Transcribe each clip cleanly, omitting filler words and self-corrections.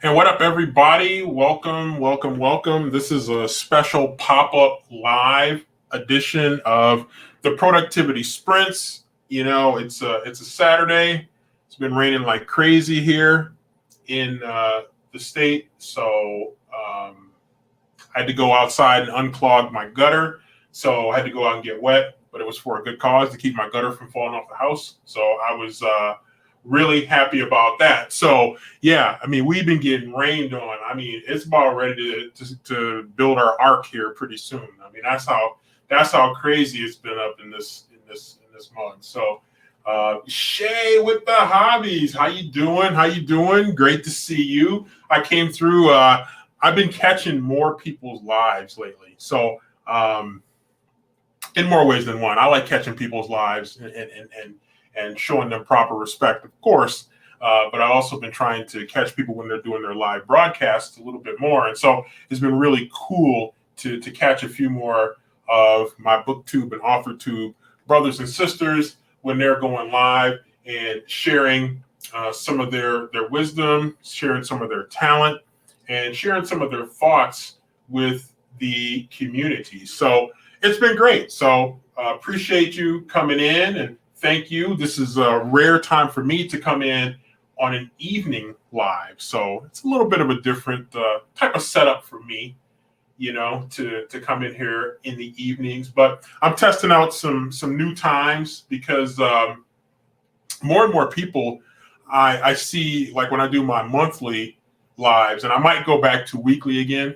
And what up, everybody? Welcome, welcome, welcome. This is a special pop-up live edition of the Productivity Sprints. It's a Saturday. It's been raining like crazy here in the state, so I had to go outside and unclog my gutter. So I had to go out and get wet, but it was for a good cause to keep my gutter from falling off the house. So I was really happy about that. So yeah, I mean, we've been getting rained on. I mean, it's about ready to build our ark here pretty soon. I mean, that's how crazy it's been up in this mug. So Shay with the hobbies, how you doing? How you doing? Great to see you. I came through. I've been catching more people's lives lately. So in more ways than one, I like catching people's lives and showing them proper respect, of course. But I've also been trying to catch people when they're doing their live broadcasts a little bit more. And so it's been really cool to catch a few more of my BookTube and AuthorTube brothers and sisters when they're going live and sharing some of their wisdom, sharing some of their talent, and sharing some of their thoughts with the community. So it's been great. So appreciate you coming in and thank you. This is a rare time for me to come in on an evening live. So it's a little bit of a different type of setup for me, to come in here in the evenings. But I'm testing out some new times because more and more people I see, like when I do my monthly lives, and I might go back to weekly again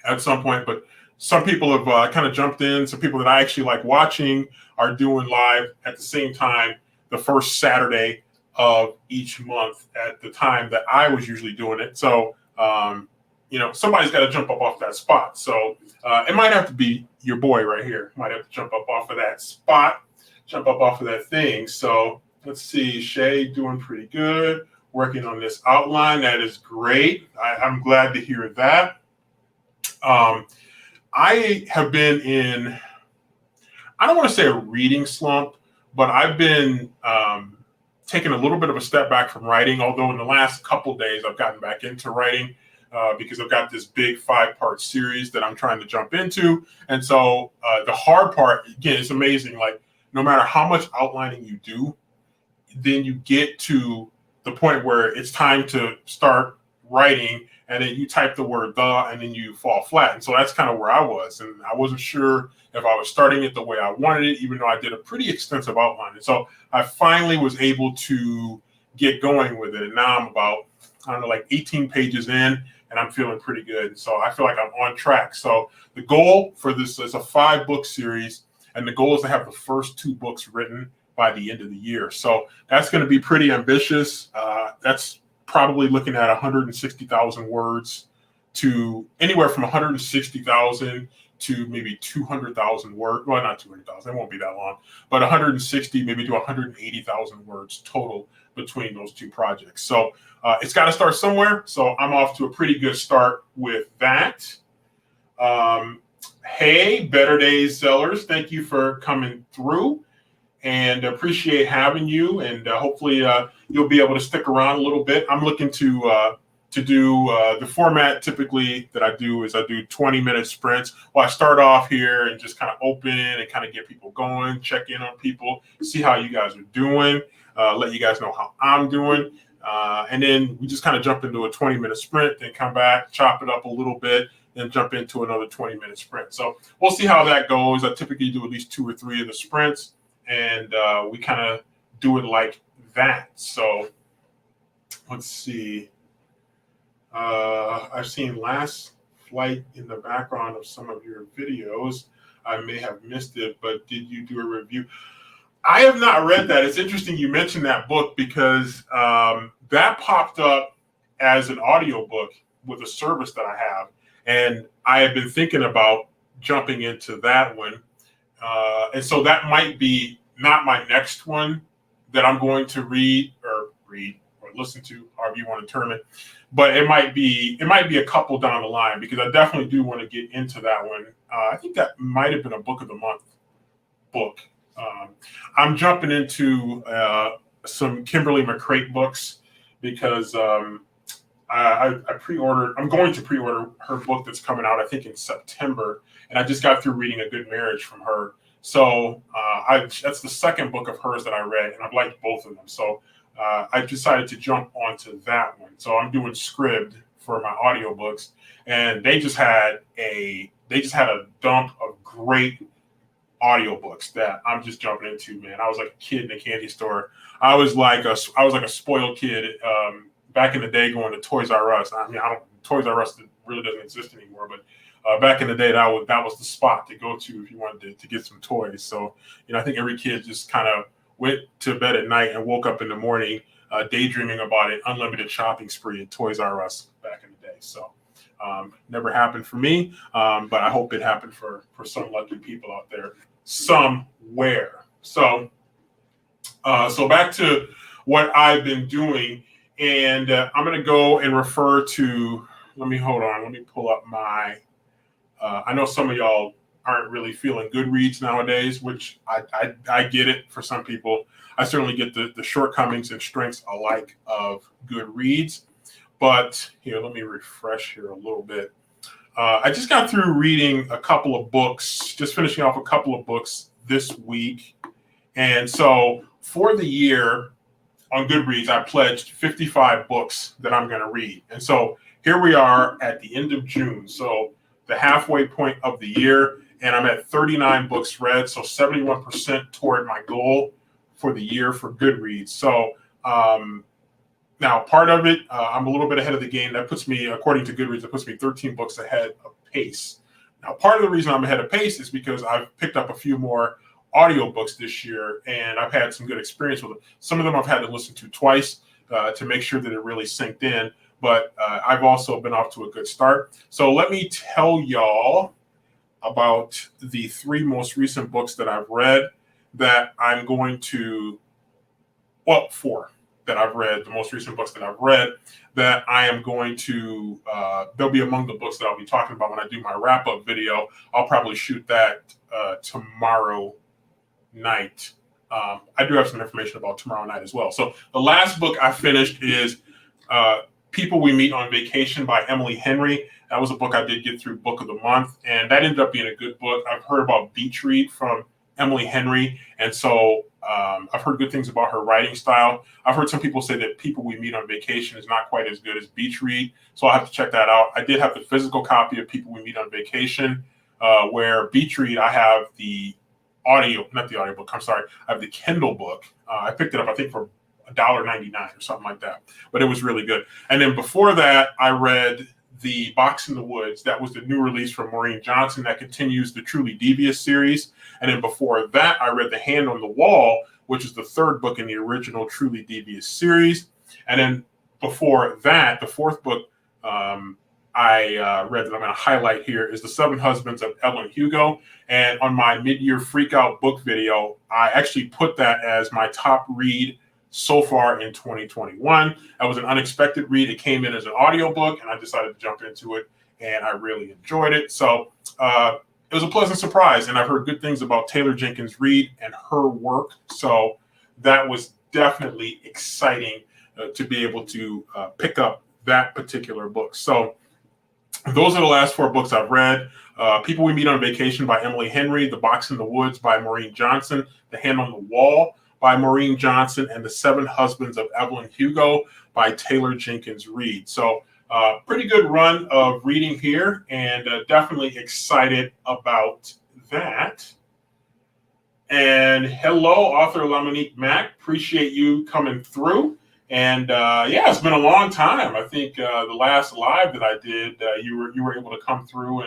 at some point, but some people have kind of jumped in. Some people that I actually like watching are doing live at the same time, the first Saturday of each month at the time that I was usually doing it. So, somebody's got to jump up off that spot. So it might have to be your boy right here. Might have to jump up off of that spot, jump up off of that thing. So let's see, Shay doing pretty good, working on this outline. That is great. I'm glad to hear that. I have been in, I don't want to say a reading slump, but I've been taking a little bit of a step back from writing, although in the last couple days I've gotten back into writing because I've got this big 5-part series that I'm trying to jump into. And so the hard part, again, it's amazing. Like no matter how much outlining you do, then you get to the point where it's time to start writing, and then you type the word "the" and then you fall flat. And so that's kind of where I was. And I wasn't sure if I was starting it the way I wanted it, even though I did a pretty extensive outline. And so I finally was able to get going with it. And now I'm about, I don't know, like 18 pages in, and I'm feeling pretty good. So I feel like I'm on track. So the goal for this is a 5-book series, and the goal is to have the first 2 books written by the end of the year. So that's going to be pretty ambitious. That's probably looking at 160,000 words to anywhere from 160,000 to maybe 200,000 words. Well, not 200,000, it won't be that long, but 160, maybe to 180,000 words total between those 2 projects. So it's got to start somewhere. So I'm off to a pretty good start with that. Hey, Better Days Sellers, thank you for coming through and appreciate having you. And hopefully you'll be able to stick around a little bit. I'm looking to do the format typically that I do is I do 20-minute sprints. Well, I start off here and just kind of open and kind of get people going, check in on people, see how you guys are doing, let you guys know how I'm doing. And then we just kind of jump into a 20-minute sprint, then come back, chop it up a little bit, then jump into another 20-minute sprint. So we'll see how that goes. I typically do at least 2 or 3 of the sprints, and we kind of do it like that. So let's see. I've seen Last Flight in the background of some of your videos. I may have missed it, but did you do a review? I have not read that. It's interesting you mentioned that book because that popped up as an audiobook with a service that I have. And I have been thinking about jumping into that one. And so that might be not my next one that I'm going to read or listen to, however you want to term it. But it might be a couple down the line because I definitely do want to get into that one. I think that might have been a book of the month book. I'm jumping into some Kimberly McCreight books because I pre-ordered. I'm going to pre-order her book that's coming out, I think, in September. And I just got through reading A Good Marriage from her. So that's the second book of hers that I read, and I've liked both of them. So I decided to jump onto that one. So I'm doing Scribd for my audiobooks, and they just had a dump of great audiobooks that I'm just jumping into, man. I was like a kid in a candy store. I was like a spoiled kid back in the day going to Toys R Us. I mean, Toys R Us really doesn't exist anymore, but back in the day, that was the spot to go to if you wanted to get some toys. So, I think every kid just kind of went to bed at night and woke up in the morning daydreaming about an unlimited shopping spree at Toys R Us back in the day. So, never happened for me, but I hope it happened for some lucky people out there somewhere. So back to what I've been doing, and I'm going to go and refer to. Let me pull up my. I know some of y'all aren't really feeling Goodreads nowadays, which I get it for some people. I certainly get the shortcomings and strengths alike of Goodreads. But here, let me refresh here a little bit. I just got through reading a couple of books, just finishing off a couple of books this week. And so for the year on Goodreads, I pledged 55 books that I'm going to read. And so here we are at the end of June. So the halfway point of the year, and I'm at 39 books read, so 71% toward my goal for the year for Goodreads. So now part of it, I'm a little bit ahead of the game. That puts me, according to Goodreads, that puts me 13 books ahead of pace. Now, part of the reason I'm ahead of pace is because I've picked up a few more audiobooks this year, and I've had some good experience with them. Some of them I've had to listen to twice to make sure that it really sinked in. But I've also been off to a good start. So let me tell y'all about the 3 most recent books that I've read that I'm going to, 4 that I've read, the most recent books that I've read that I am going to, they'll be among the books that I'll be talking about when I do my wrap-up video. I'll probably shoot that tomorrow night. I do have some information about tomorrow night as well. So the last book I finished is People We Meet on Vacation by Emily Henry. That was a book I did get through Book of the Month, and that ended up being a good book. I've heard about Beach Read from Emily Henry, and so I've heard good things about her writing style. I've heard some people say that People We Meet on Vacation is not quite as good as Beach Read, so I'll have to check that out. I did have the physical copy of People We Meet on Vacation, where Beach Read, I have the not the audiobook, I'm sorry, I have the Kindle book. I picked it up, I think, for $1.99 or something like that, but it was really good. And then before that, I read The Box in the Woods. That was the new release from Maureen Johnson that continues the Truly Devious series. And then before that, I read The Hand on the Wall, which is the 3rd book in the original Truly Devious series. And then before that, the 4th book I read that I'm going to highlight here is The 7 Husbands of Evelyn Hugo. And on my mid-year freak-out book video, I actually put that as my top read so far in 2021. That was an unexpected read. It came in as an audiobook, and I decided to jump into it, and I really enjoyed it. So it was a pleasant surprise, and I've heard good things about Taylor Jenkins Reid and her work. So that was definitely exciting to be able to pick up that particular book. So those are the last 4 books I've read. People We Meet on Vacation by Emily Henry, The Box in the Woods by Maureen Johnson, The Hand on the Wall by Maureen Johnson, and The 7 Husbands of Evelyn Hugo by Taylor Jenkins Reid. So pretty good run of reading here, and definitely excited about that. And hello, author Lamonique Mack. Appreciate you coming through. And yeah, it's been a long time. I think the last live that I did, you were able to come through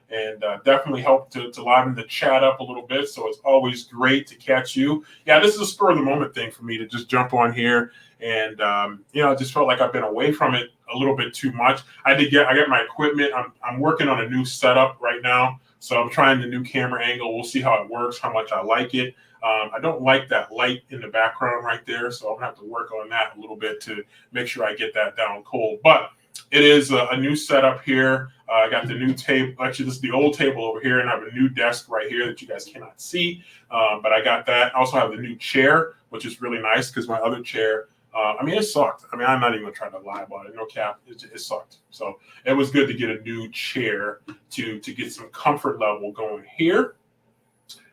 and definitely helped to liven the chat up a little bit. So it's always great to catch you. Yeah, this is a spur of the moment thing for me to just jump on here. And, I just felt like I've been away from it a little bit too much. I got my equipment. I'm working on a new setup right now. So I'm trying the new camera angle. We'll see how it works, how much I like it. I don't like that light in the background right there. So I'm gonna have to work on that a little bit to make sure I get that down cold. But it is a new setup here. I got the new table. Actually, this is the old table over here, and I have a new desk right here that you guys cannot see. But I got that. I also have the new chair, which is really nice because my other chair I mean, it sucked. I mean, I'm not even gonna try to lie about it. No cap, it sucked. So it was good to get a new chair to get some comfort level going here.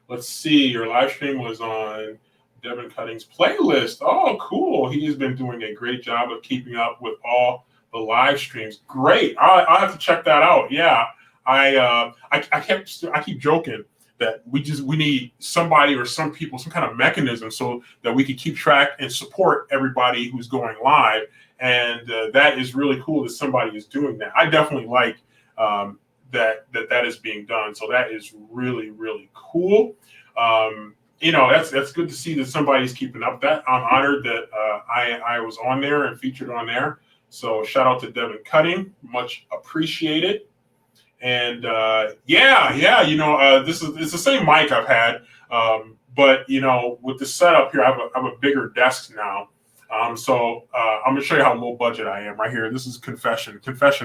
Let's see. Your live stream was on Devin Cutting's playlist. Oh, cool. He has been doing a great job of keeping up with all the live streams. Great. I'll have to check that out. Yeah. I keep joking that we need somebody or some people, some kind of mechanism so that we can keep track and support everybody who's going live. And that is really cool that somebody is doing that. I definitely like that is being done. So that is really, really cool. That's good to see that somebody's keeping up that. I'm honored that I was on there and featured on there. So shout out to Devin Cutting, much appreciated. And it's the same mic I've had, but with the setup here, I have a bigger desk now. So I'm gonna show you how low budget I am right here. This is confession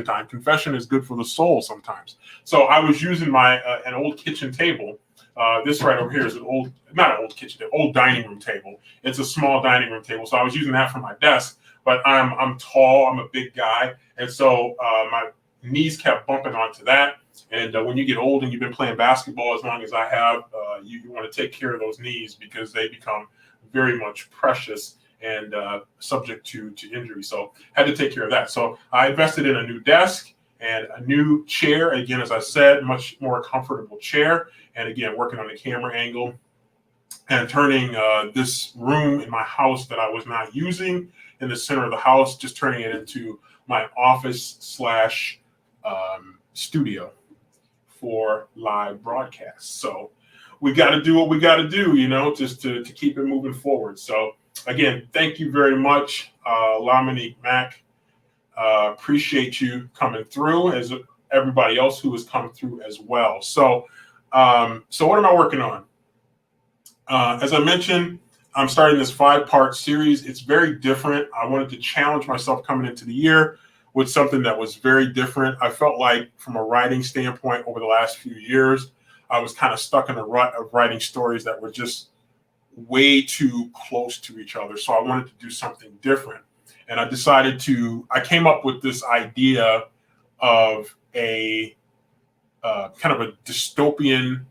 time. Confession is good for the soul sometimes. So I was using an old kitchen table. This right over here is an old dining room table. It's a small dining room table. So I was using that for my desk, but I'm tall, I'm a big guy. And so my knees kept bumping onto that. And when you get old and you've been playing basketball as long as I have, you want to take care of those knees because they become very much precious and subject to injury. So had to take care of that. So I invested in a new desk and a new chair. Again, as I said, much more comfortable chair. And again, working on the camera angle and turning this room in my house that I was not using in the center of the house, just turning it into my office / studio for live broadcasts. So we got to do what we got to do, just to keep it moving forward. So again, thank you very much, Laminique Mack. Appreciate you coming through, as everybody else who has come through as well. So what am I working on? As I mentioned, I'm starting this 5-part series. It's very different. I wanted to challenge myself coming into the year with something that was very different. I felt like from a writing standpoint over the last few years, I was kind of stuck in a rut of writing stories that were just way too close to each other. So I wanted to do something different. And I came up with this idea of a kind of a dystopian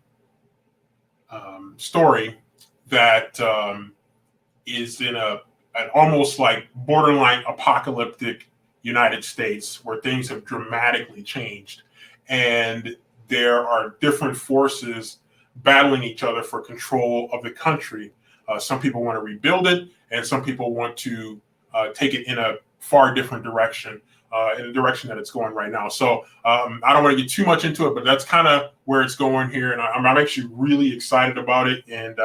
story that is in an almost like borderline apocalyptic United States where things have dramatically changed. And there are different forces battling each other for control of the country. Some people want to rebuild it, and some people want to take it in a far different direction, in the direction that it's going right now. So I don't want to get too much into it, but that's kind of where it's going here. And I'm actually really excited about it. And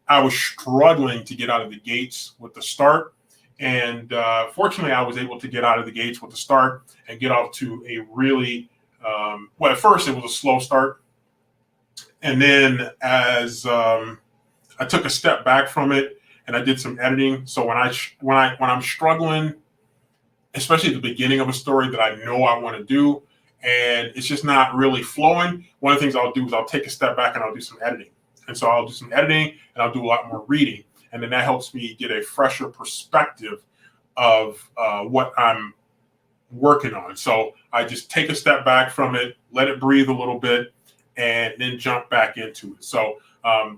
I was struggling to get out of the gates with the start. And fortunately, I was able to get out of the gates with the start and get off to a really, at first it was a slow start. And then as I took a step back from it and I did some editing. So when I'm struggling, especially at the beginning of a story that I know I want to do, and it's just not really flowing, one of the things I'll do is I'll take a step back and I'll do some editing. And so I'll do some editing and I'll do a lot more reading. And then that helps me get a fresher perspective of what I'm working on. So I just take a step back from it, let it breathe a little bit, and then jump back into it. So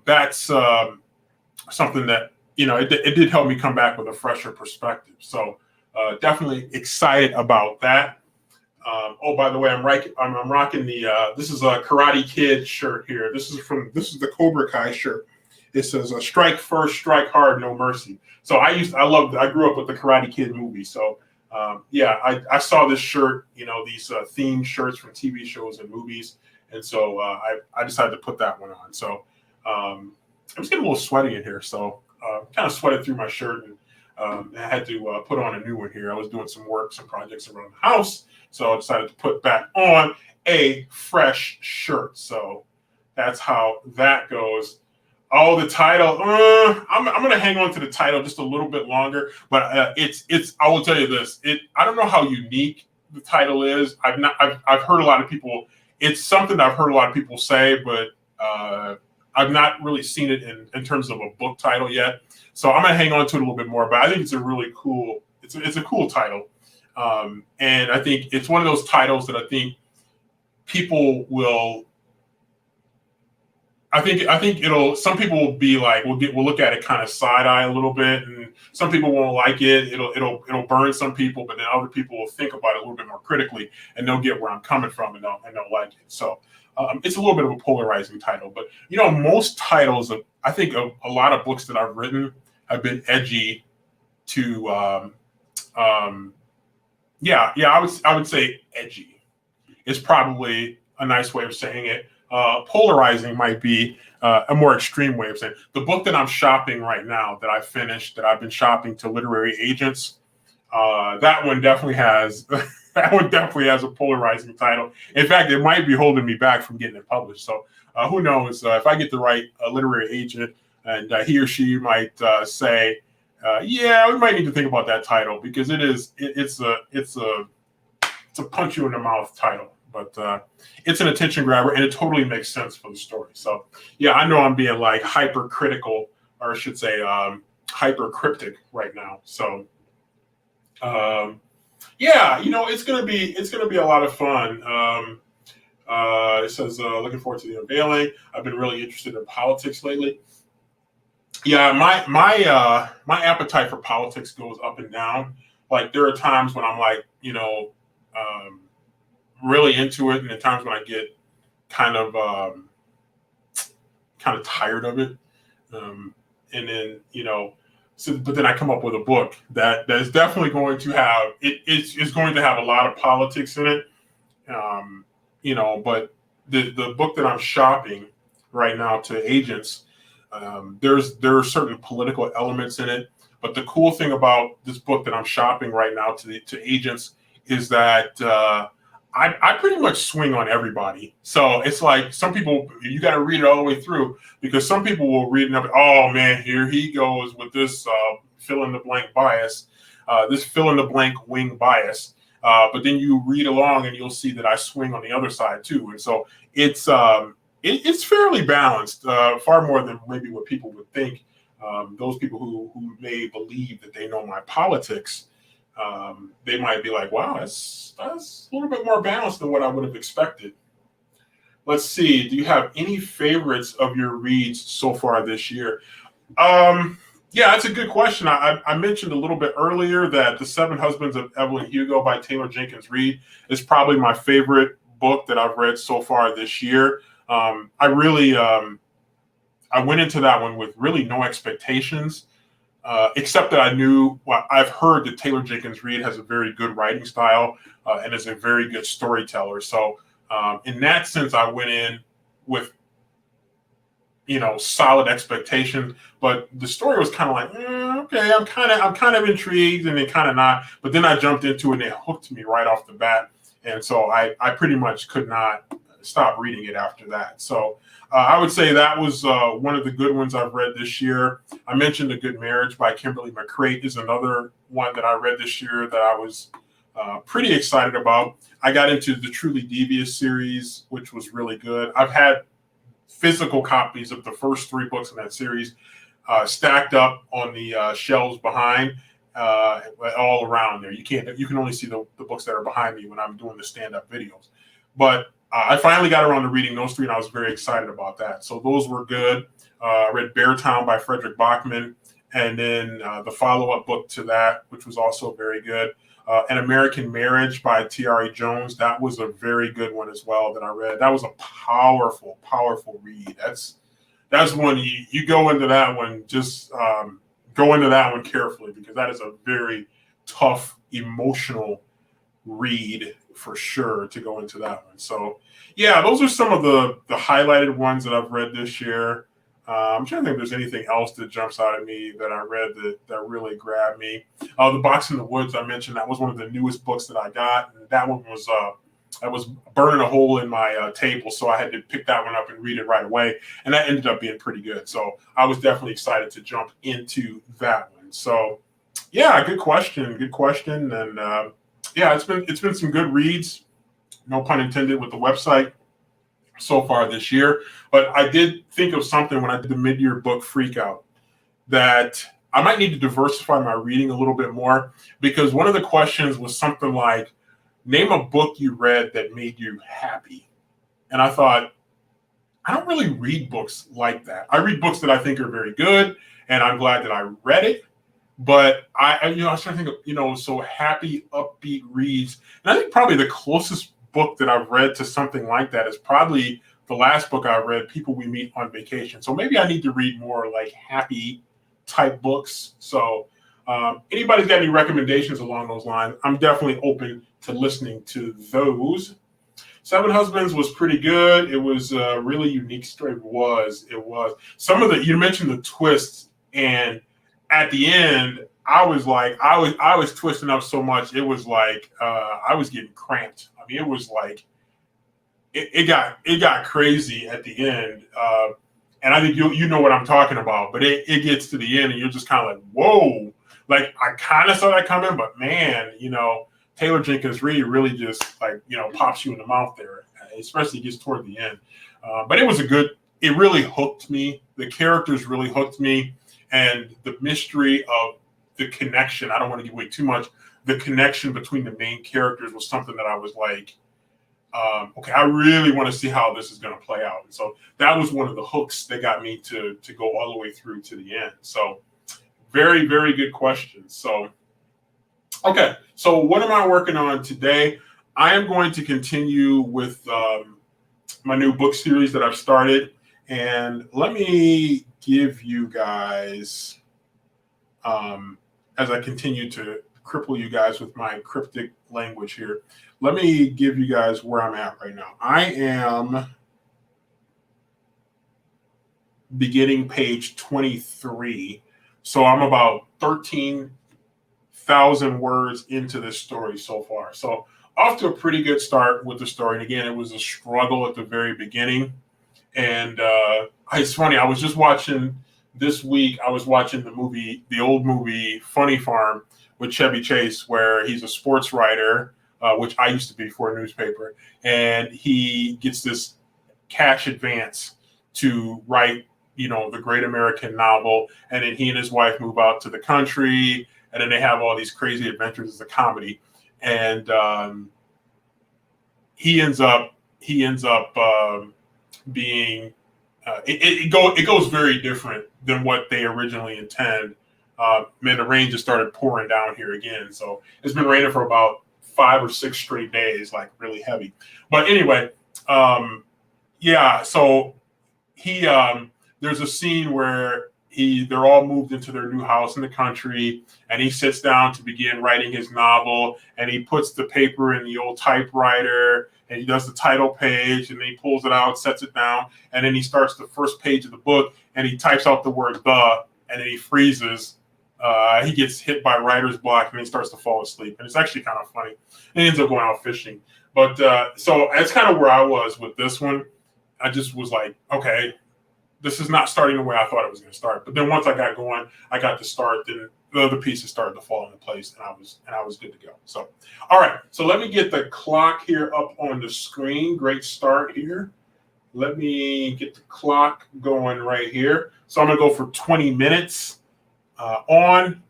that's something that, it did help me come back with a fresher perspective. So definitely excited about that. By the way, I'm rocking this is a Karate Kid shirt here. This is the Cobra Kai shirt. It says strike first, strike hard, no mercy. So I grew up with the Karate Kid movie. So I saw this shirt, these themed shirts from TV shows and movies. And so I decided to put that one on. So I'm just getting a little sweaty in here. So kind of sweated through my shirt and I had to put on a new one here. I was doing some projects around the house. So I decided to put back on a fresh shirt. So that's how that goes. Oh, the title. I'm going to hang on to the title just a little bit longer, but I will tell you this. I don't know how unique the title is. I've heard a lot of people. It's something I've heard a lot of people say, but I've not really seen it in terms of a book title yet. So I'm gonna hang on to it a little bit more. But I think it's a really cool. It's a cool title, and I think it's one of those titles that I think people will. I think it'll. Some people will be like, we'll look at it kind of side eye a little bit, and some people won't like it. It'll burn some people, but then other people will think about it a little bit more critically, and they'll get where I'm coming from, and they'll like it. So it's a little bit of a polarizing title, but most titles of I think a lot of books that I've written have been edgy to I would say edgy is probably a nice way of saying it. Polarizing might be a more extreme way of saying it. The book that I'm shopping right now that I finished, that I've been shopping to literary agents, that one definitely has a polarizing title. In fact, it might be holding me back from getting it published. So who knows? If I get the right literary agent, and he or she might say, "Yeah, we might need to think about that title," because it's a punch you in the mouth title. But it's an attention grabber, and it totally makes sense for the story. So, yeah, I know I'm being like hypercritical, or I should say hyper cryptic right now. So, it's gonna be a lot of fun. It says looking forward to the unveiling. I've been really interested in politics lately. Yeah, my appetite for politics goes up and down. Like there are times when I'm like, really into it, and at times when I get kind of tired of it, and then but then I come up with a book that is definitely going to have it's going to have a lot of politics in it, but the book that I'm shopping right now to agents, there are certain political elements in it, but the cool thing about this book that I'm shopping right now to agents is that I pretty much swing on everybody. So it's like some people, you got to read it all the way through, because some people will read it and be, oh man, here he goes with this fill in the blank bias, this fill in the blank wing bias. But then you read along and you'll see that I swing on the other side too. And so it's fairly balanced, far more than maybe what people would think. Those people who may believe that they know my politics, they might be like, wow, that's a little bit more balanced than what I would have expected. Let's see. Do you have any favorites of your reads so far this year? Yeah, that's a good question. I mentioned a little bit earlier that The Seven Husbands of Evelyn Hugo by Taylor Jenkins Reid is probably my favorite book that I've read so far this year. I went into that one with really no expectations. Except that I've heard that Taylor Jenkins Reid has a very good writing style and is a very good storyteller. So in that sense, I went in with, solid expectations, but the story was kind of like, okay, I'm kind of intrigued, and then kind of not, but then I jumped into it and it hooked me right off the bat. And so I pretty much could not stop reading it after that. So I would say that was one of the good ones I've read this year. I mentioned A Good Marriage by Kimberly McCreight is another one that I read this year that I was pretty excited about. I got into the Truly Devious series, which was really good. I've had physical copies of the first 3 books in that series stacked up on the shelves behind, all around there. You can only see the books that are behind me when I'm doing the stand-up videos. But I finally got around to reading those 3, and I was very excited about that. So those were good. I read Beartown by Frederick Bachman, and then the follow-up book to that, which was also very good. An American Marriage by T.R.A. Jones. That was a very good one as well that I read. That was a powerful, powerful read. That's one you go into that one, just go into that one carefully, because that is a very tough, emotional read for sure to go into that one. So yeah, those are some of the highlighted ones that I've read this year. I'm trying to think if there's anything else that jumps out at me that I read that really grabbed me. The Box in the Woods, I mentioned, that was one of the newest books that I got, and that one was burning a hole in my table, so I had to pick that one up and read it right away, and that ended up being pretty good. So I was definitely excited to jump into that one. So yeah, good question, and yeah, it's been some good reads, no pun intended, with the website. so far this year. But I did think of something when I did the mid-year book freakout that I might need to diversify my reading a little bit more, because one of the questions was something like, name a book you read that made you happy. And I thought, I don't really read books like that. I read books that I think are very good, and I'm glad that I read it. But I was trying to think of, so happy, upbeat reads. And I think probably the closest book that I've read to something like that is probably the last book I read, People We Meet on Vacation. So maybe I need to read more like happy type books. So anybody's got any recommendations along those lines, I'm definitely open to listening to those. Seven Husbands was pretty good. It was a really unique story. It was. Some of the, you mentioned the twists, and at the end, I was twisting up so much. It was like I was getting cramped. I mean, it was like it got crazy at the end. And I think you know what I'm talking about. But it gets to the end, and you're just kind of like, whoa. Like, I kind of saw that coming, but man, Taylor Jenkins Reid really just, like, pops you in the mouth there, especially gets toward the end. But it really hooked me. The characters really hooked me, and the mystery of the connection. I don't want to give away too much. The connection between the main characters was something that I was like, okay, I really want to see how this is going to play out. And so that was one of the hooks that got me to go all the way through to the end. So very, very good question. So, okay, so what am I working on today? I am going to continue with my new book series that I've started. And let me give you guys, as I continue to cripple you guys with my cryptic language here, let me give you guys where I'm at right now. I am beginning page 23. So I'm about 13,000 words into this story so far. So off to a pretty good start with the story. And again, it was a struggle at the very beginning. And it's funny, I was just watching this week, I was watching the old movie Funny Farm with Chevy Chase, where he's a sports writer, which I used to be for a newspaper. And he gets this cash advance to write, the great American novel. And then he and his wife move out to the country, and then they have all these crazy adventures as a comedy. And he ends up being it goes very different than what they originally intend. Man, the rain just started pouring down here again, so it's been raining for about 5 or 6 straight days, like really heavy. But anyway, yeah. So he there's a scene where they're all moved into their new house in the country, and he sits down to begin writing his novel, and he puts the paper in the old typewriter, and he does the title page, and then he pulls it out, sets it down, and then he starts the first page of the book, and he types out the word "the," and then he freezes. He gets hit by writer's block, and he starts to fall asleep, and it's actually kind of funny. And he ends up going out fishing. But so that's kind of where I was with this one. I just was like, okay, this is not starting the way I thought it was going to start. But then once I got going, I got to start. Then the other pieces started to fall into place, and I was good to go. So, all right. So let me get the clock here up on the screen. Great start here. Let me get the clock going right here. So I'm going to go for 20 minutes on,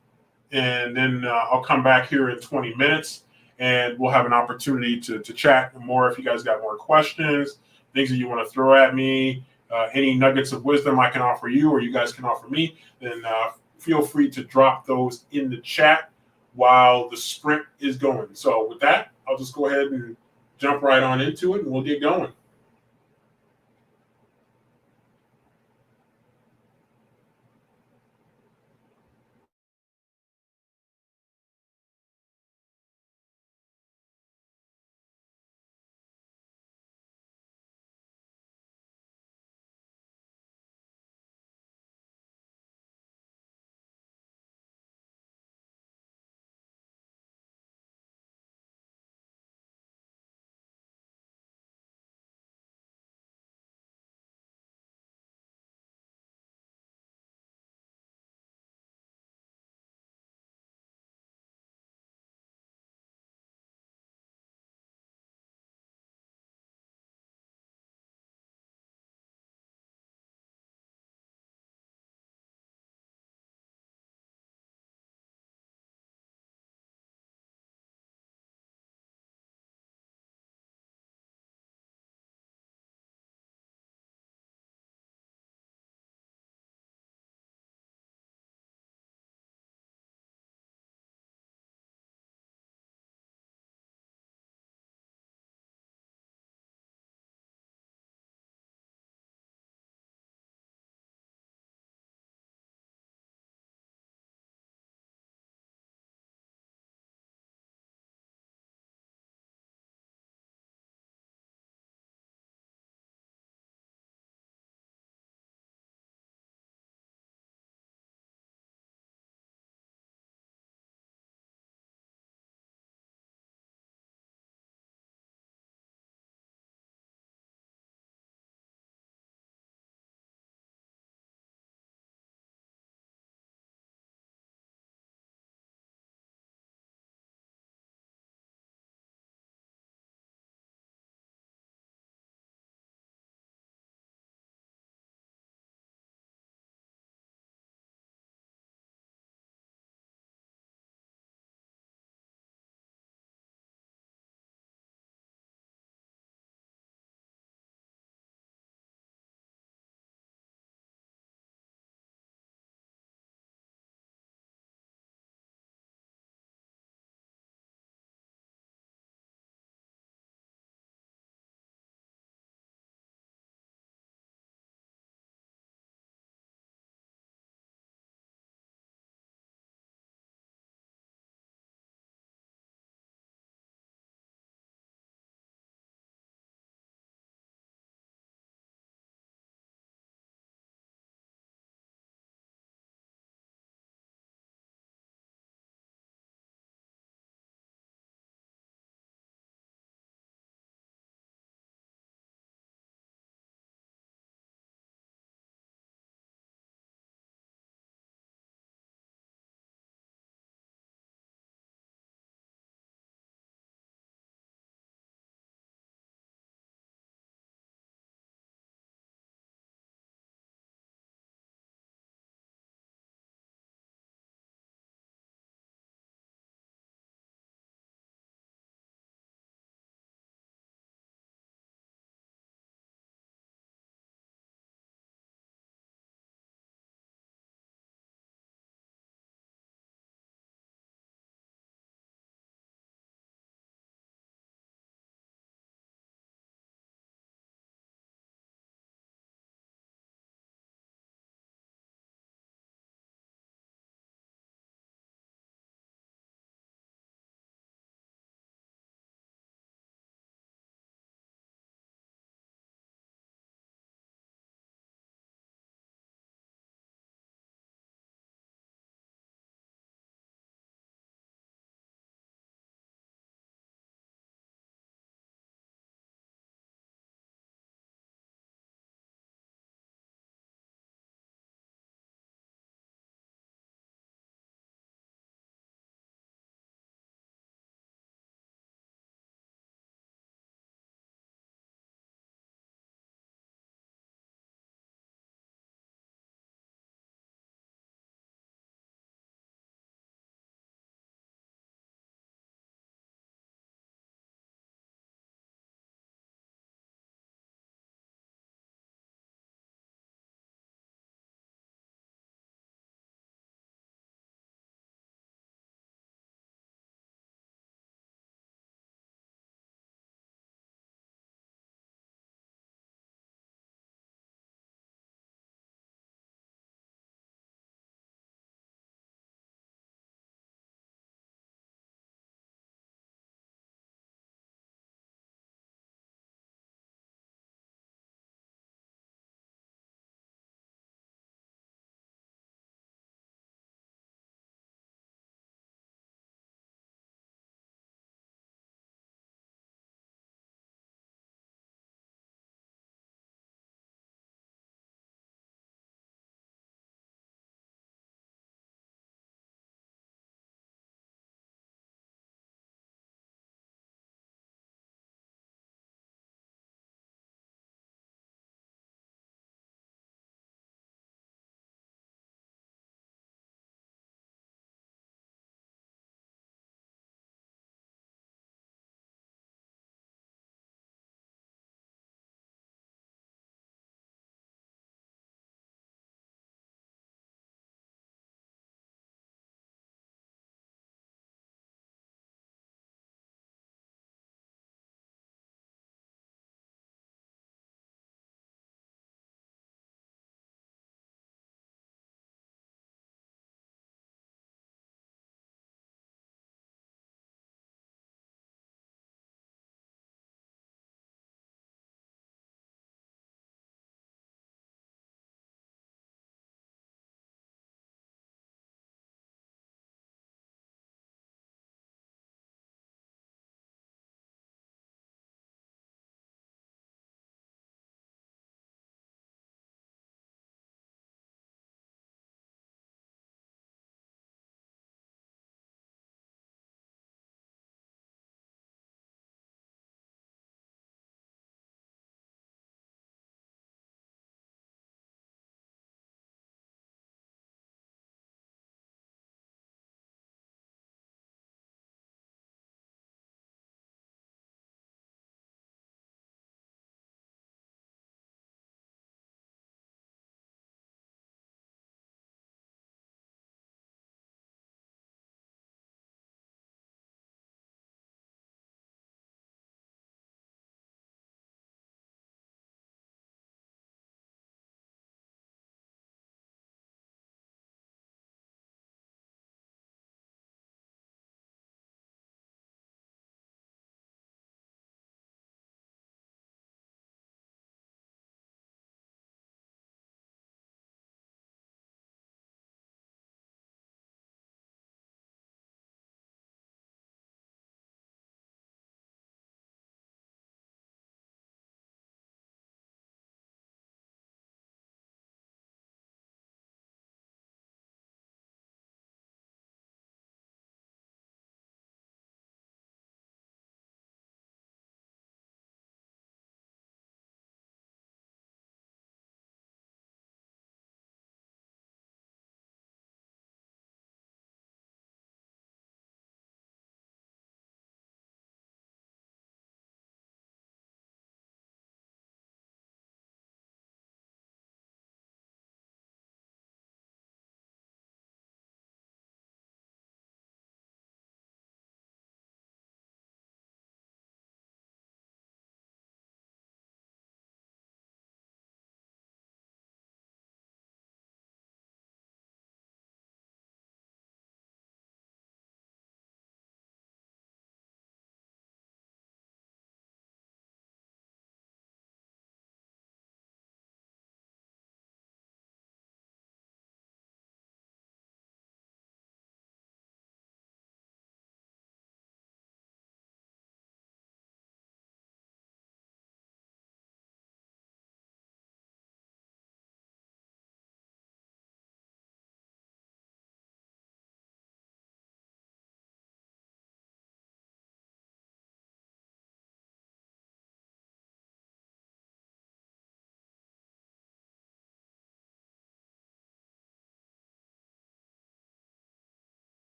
and then I'll come back here in 20 minutes, and we'll have an opportunity to chat more. If you guys got more questions, things that you want to throw at me, any nuggets of wisdom I can offer you or you guys can offer me, then feel free to drop those in the chat while the sprint is going. So with that, I'll just go ahead and jump right on into it, and we'll get going.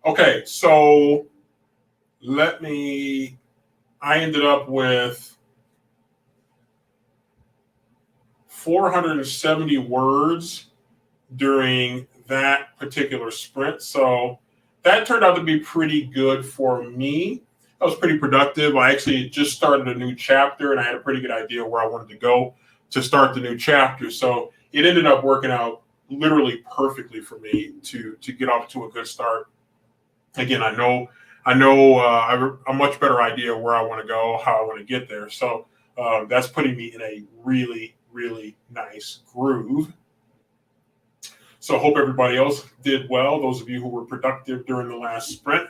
Okay, so let me. I ended up with 470 words during that particular sprint. So that turned out to be pretty good for me. I was pretty productive. I actually just started a new chapter and I had a pretty good idea where I wanted to go to start the new chapter. So it ended up working out literally perfectly for me to get off to a good start. Again, I have a much better idea where I want to go, how I want to get there. So that's putting me in a really, really nice groove. So I hope everybody else did well. Those of you who were productive during the last sprint.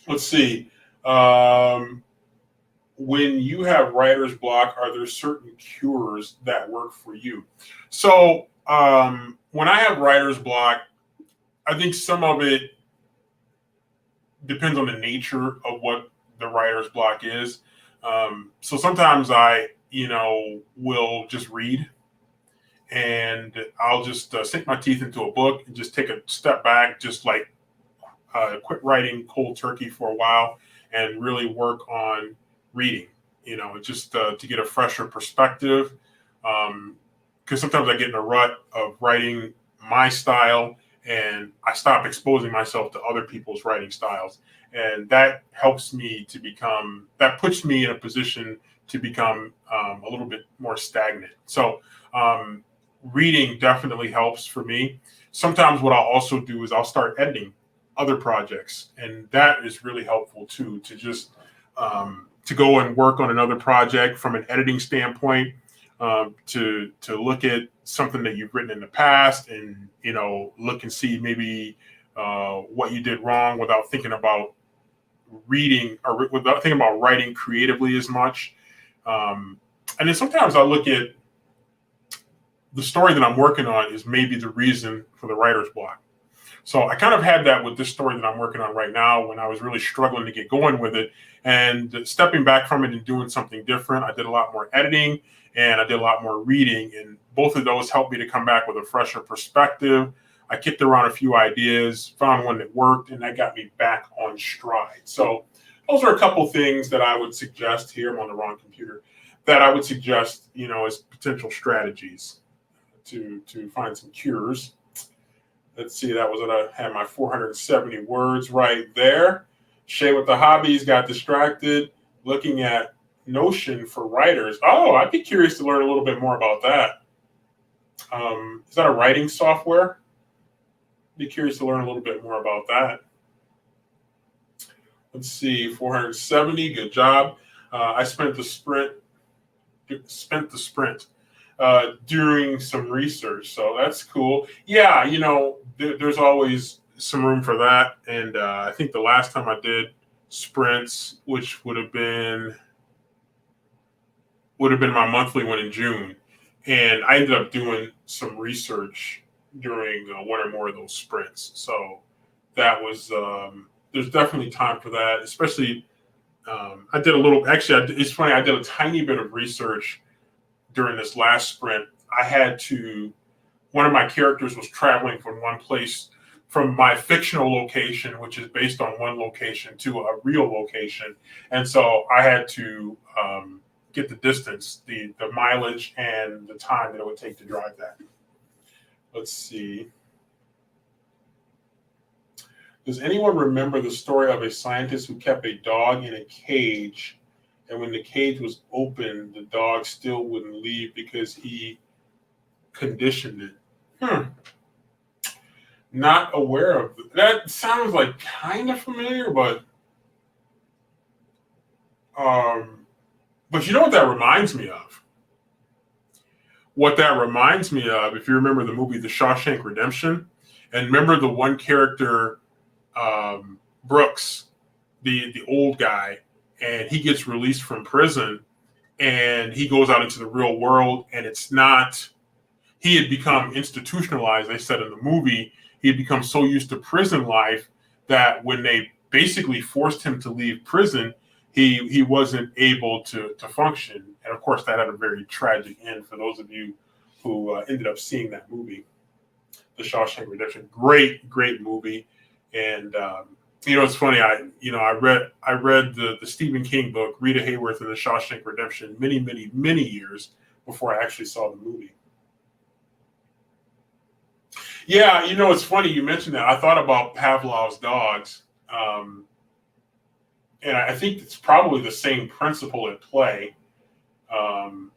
Let's see. Um, when you have writer's block, are there certain cures that work for you? So when I have writer's block, I think some of it depends on the nature of what the writer's block is. So sometimes I, will just read and I'll just sink my teeth into a book and just take a step back, just like quit writing cold turkey for a while and really work on reading, just to get a fresher perspective. Because sometimes I get in a rut of writing my style and I stop exposing myself to other people's writing styles. And that helps me that puts me in a position to become a little bit more stagnant. So, reading definitely helps for me. Sometimes what I'll also do is I'll start editing other projects, and that is really helpful too. To just to go and work on another project from an editing standpoint, to look at something that you've written in the past, and look and see maybe what you did wrong without thinking about reading or without thinking about writing creatively as much. And then sometimes I look at the story that I'm working on is maybe the reason for the writer's block. So I kind of had that with this story that I'm working on right now when I was really struggling to get going with it, and stepping back from it and doing something different. I did a lot more editing and I did a lot more reading, and both of those helped me to come back with a fresher perspective. I kicked around a few ideas, found one that worked, and that got me back on stride. So those are a couple things that I would suggest here. I'm on the wrong computer. That I would suggest, as potential strategies to find some cures. Let's see, that was what I had my 470 words right there. Shay with the hobbies got distracted looking at Notion for writers. Oh, I'd be curious to learn a little bit more about that. Is that a writing software? Be curious to learn a little bit more about that. Let's see, 470, good job. I spent the sprint doing some research, so that's cool. Yeah, there's always some room for that, and I think the last time I did sprints, which would have been my monthly one in June, and I ended up doing some research during one or more of those sprints. So that was there's definitely time for that, especially. I did a little. Actually, it's funny. I did a tiny bit of research during this last sprint. One of my characters was traveling from one place, from my fictional location, which is based on one location, to a real location. And so I had to get the distance, the mileage, and the time that it would take to drive that. Let's see. Does anyone remember the story of a scientist who kept a dog in a cage, and when the cage was open, the dog still wouldn't leave because he conditioned it? Not aware of that. Sounds like kind of familiar, but you know what that reminds me of? What that reminds me of, if you remember the movie The Shawshank Redemption, and remember the one character, Brooks, the old guy, and he gets released from prison and he goes out into the real world, and it's not, he had become institutionalized. They said in the movie, he had become so used to prison life that when they basically forced him to leave prison, he wasn't able to function. And of course, that had a very tragic end for those of you who ended up seeing that movie. The Shawshank Redemption. Great movie. And it's funny. I read the Stephen King book, Rita Hayworth and the Shawshank Redemption, many years before I actually saw the movie. Yeah, it's funny you mentioned that. I thought about Pavlov's dogs, and I think it's probably the same principle at play. Um,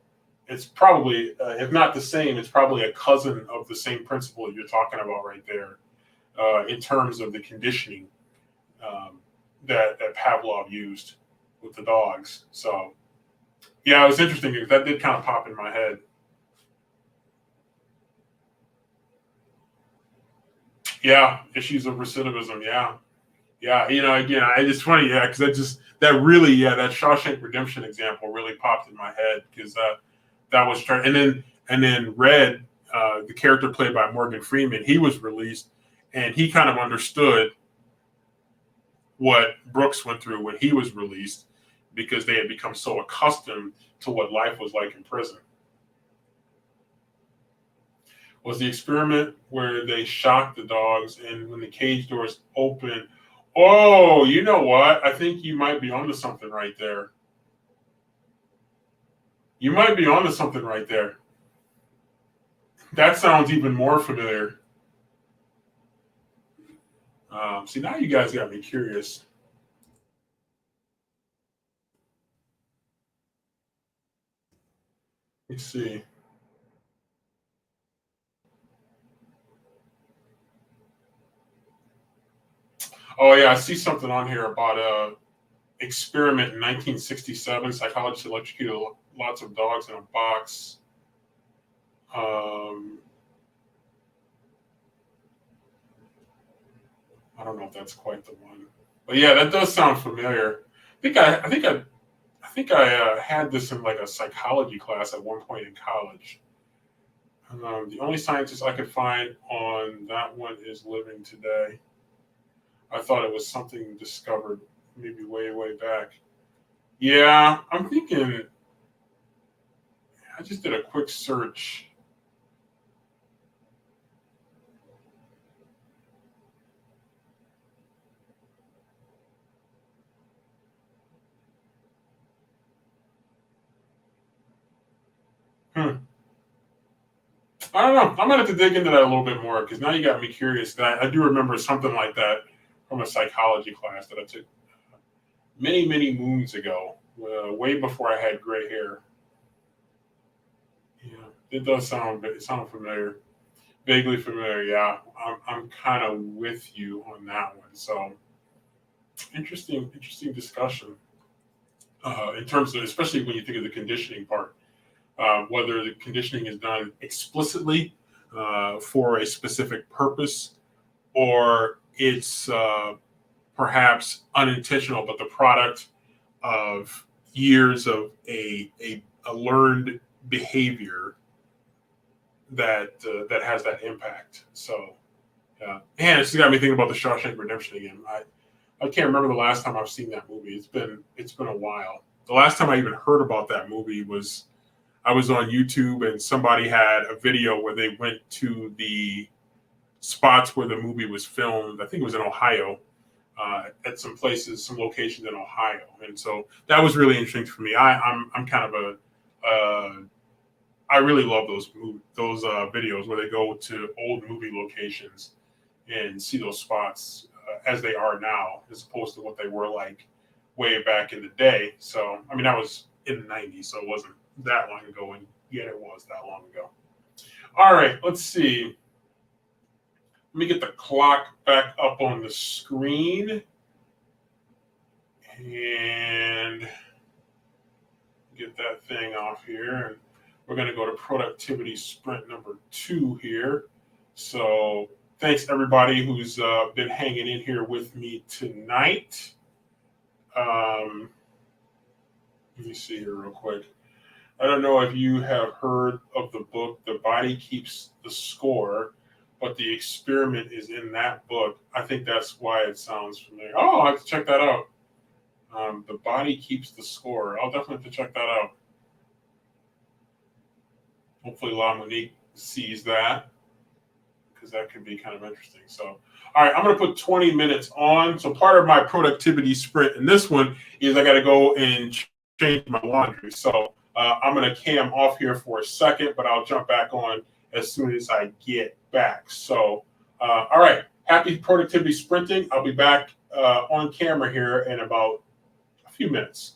it's probably, if not the same, it's probably a cousin of the same principle you're talking about right there, in terms of the conditioning um, that Pavlov used with the dogs. So, yeah, it was interesting because that did kind of pop in my head. Yeah, issues of recidivism. Yeah, yeah. Again, it's funny. Yeah, because that really, yeah, that Shawshank Redemption example really popped in my head because that was trying, and then Red, the character played by Morgan Freeman, he was released, and he kind of understood what Brooks went through when he was released because they had become so accustomed to what life was like in prison. Was the experiment where they shocked the dogs and when the cage doors open. Oh, you know what? I think you might be onto something right there. You might be onto something right there. That sounds even more familiar. See, now you guys got me curious. Let's see. Oh yeah, I see something on here about a experiment in 1967. Psychologists electrocuted lots of dogs in a box. Um, I don't know if that's quite the one, but yeah, that does sound familiar. I think I had this in like a psychology class at one point in college. The only scientist I could find on that one is living today. I thought it was something discovered maybe way back. Yeah, I'm thinking. I just did a quick search. Hmm. I don't know. I'm gonna have to dig into that a little bit more because now you got me curious. I do remember something like that from a psychology class that I took many moons ago, way before I had gray hair. Yeah, it does sound familiar, vaguely familiar. Yeah, I'm kind of with you on that one. So interesting discussion in terms of, especially when you think of the conditioning part, whether the conditioning is done explicitly for a specific purpose or it's perhaps unintentional, but the product of years of a learned behavior that has that impact. So, yeah, man, it's got me thinking about the Shawshank Redemption again. I can't remember the last time I've seen that movie. It's been a while. The last time I even heard about that movie was I was on YouTube and somebody had a video where they went to the spots where the movie was filmed. I think it was in Ohio, at some places, some locations in Ohio, and so that was really interesting for me. I'm kind of I really love those videos where they go to old movie locations and see those spots as they are now, as opposed to what they were like way back in the day. So I mean, that was in the '90s, so it wasn't that long ago, and yet it was that long ago. All right, let's see. Let me get the clock back up on the screen and get that thing off here. And we're going to go to productivity sprint number 2 here. So thanks everybody who's been hanging in here with me tonight. Um, Let me see here real quick. I don't know if you have heard of the book, The Body Keeps the Score, but the experiment is in that book. I think that's why it sounds familiar. Oh, I have to check that out. The Body Keeps the Score. I'll definitely have to check that out. Hopefully, La Monique sees that. because that could be kind of interesting. So, all right, I'm going to put 20 minutes on. So part of my productivity sprint in this one is I got to go and change my laundry. So I'm going to cam off here for a second, but I'll jump back on as soon as I get back. So, all right, happy productivity sprinting. I'll be back on camera here in about a few minutes.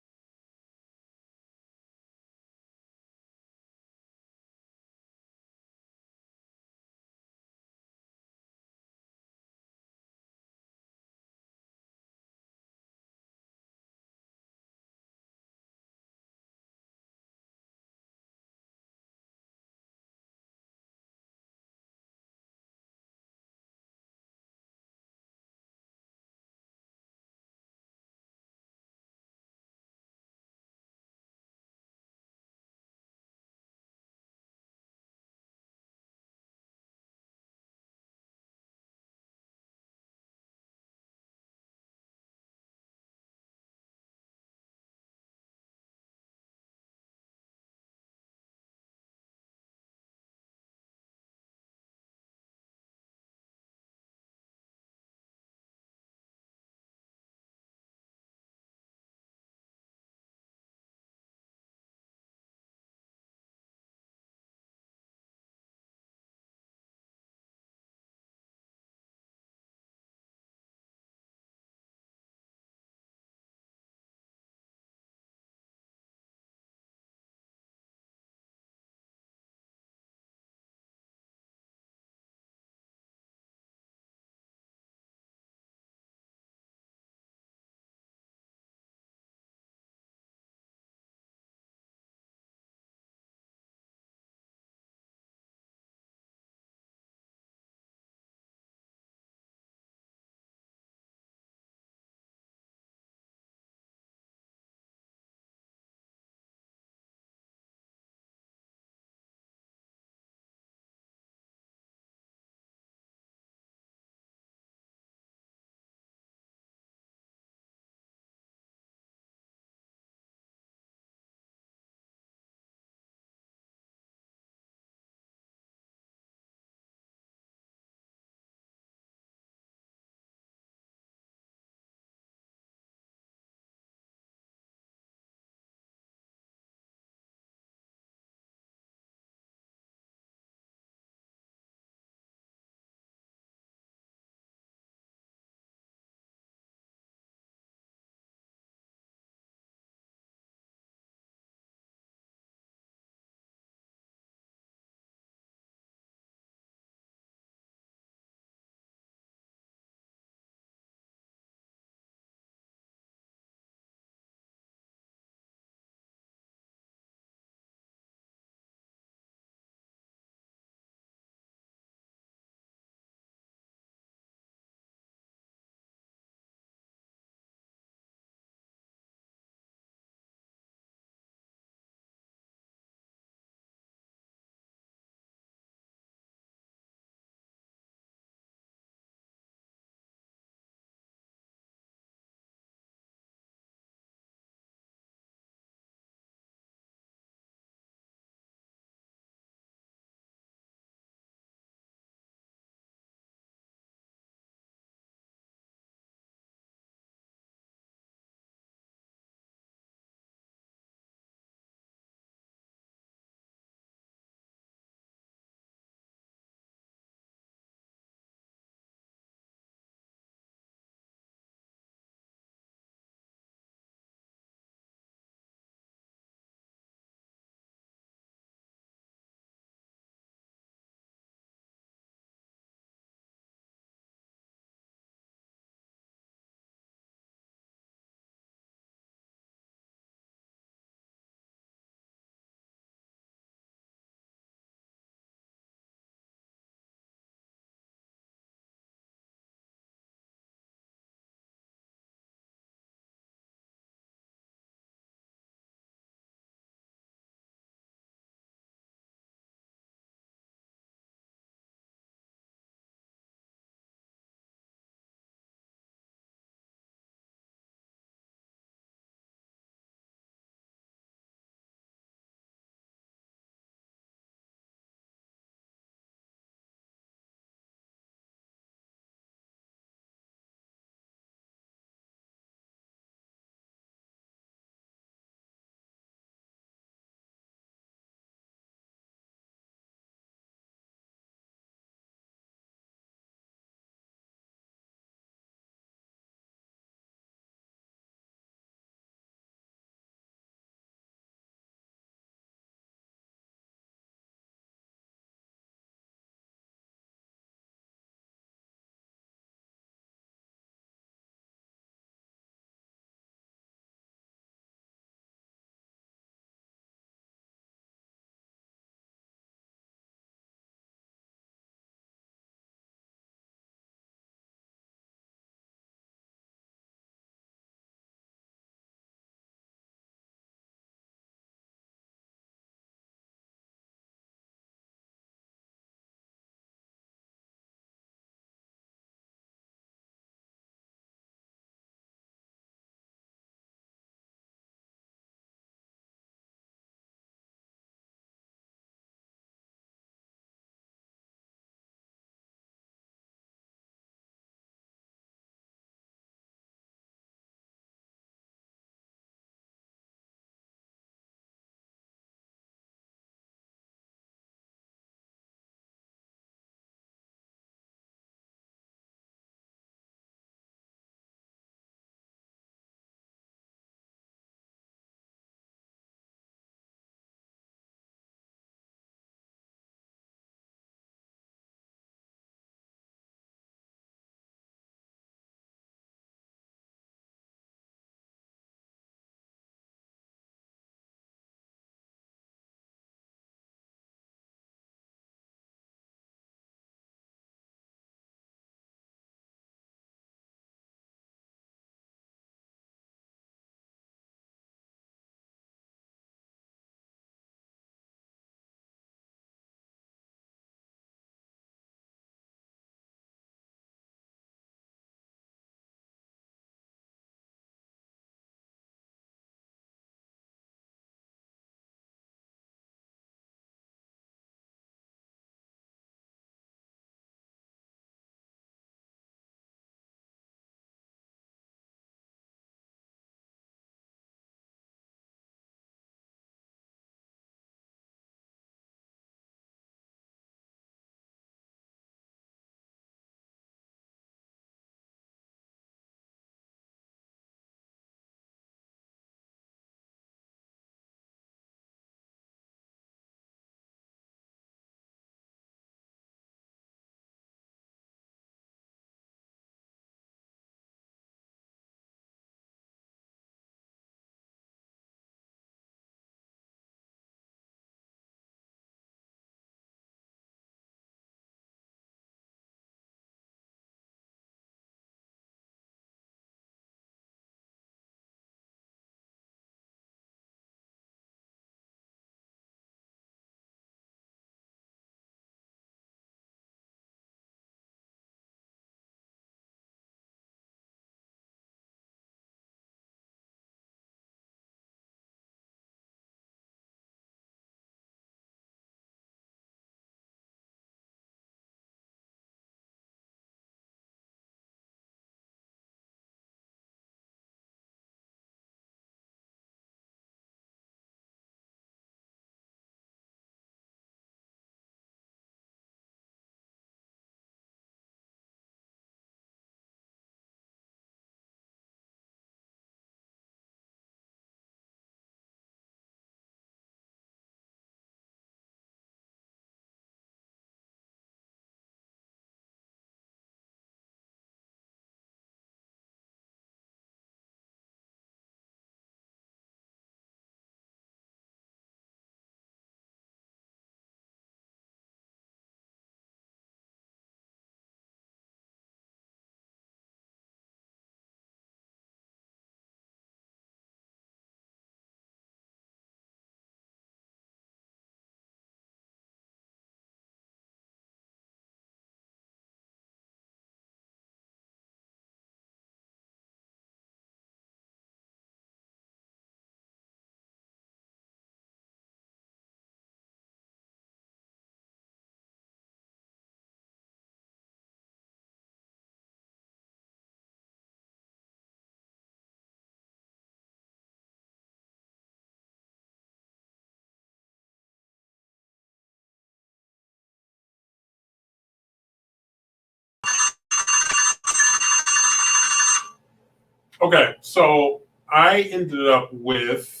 Okay, so I ended up with.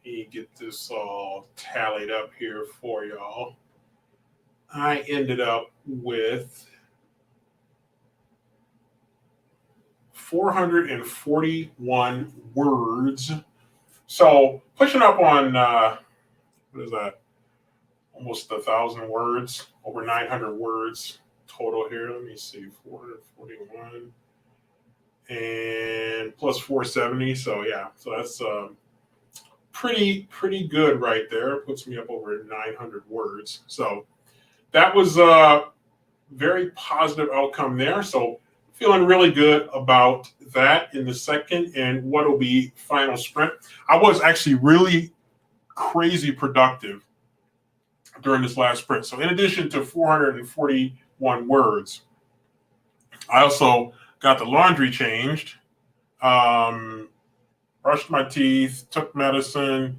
Let me get this all tallied up here for y'all. I ended up with 441 words. So pushing up on what is that? Almost 1,000 words, over 900 words total here. Let me see, 441 and plus 470. So yeah, so that's pretty good right there. Puts me up over 900 words. So that was a very positive outcome there. So feeling really good about that in the second and what will be final sprint. I was actually really crazy productive during this last sprint. So in addition to 441 words, I also got the laundry changed, brushed my teeth, took medicine.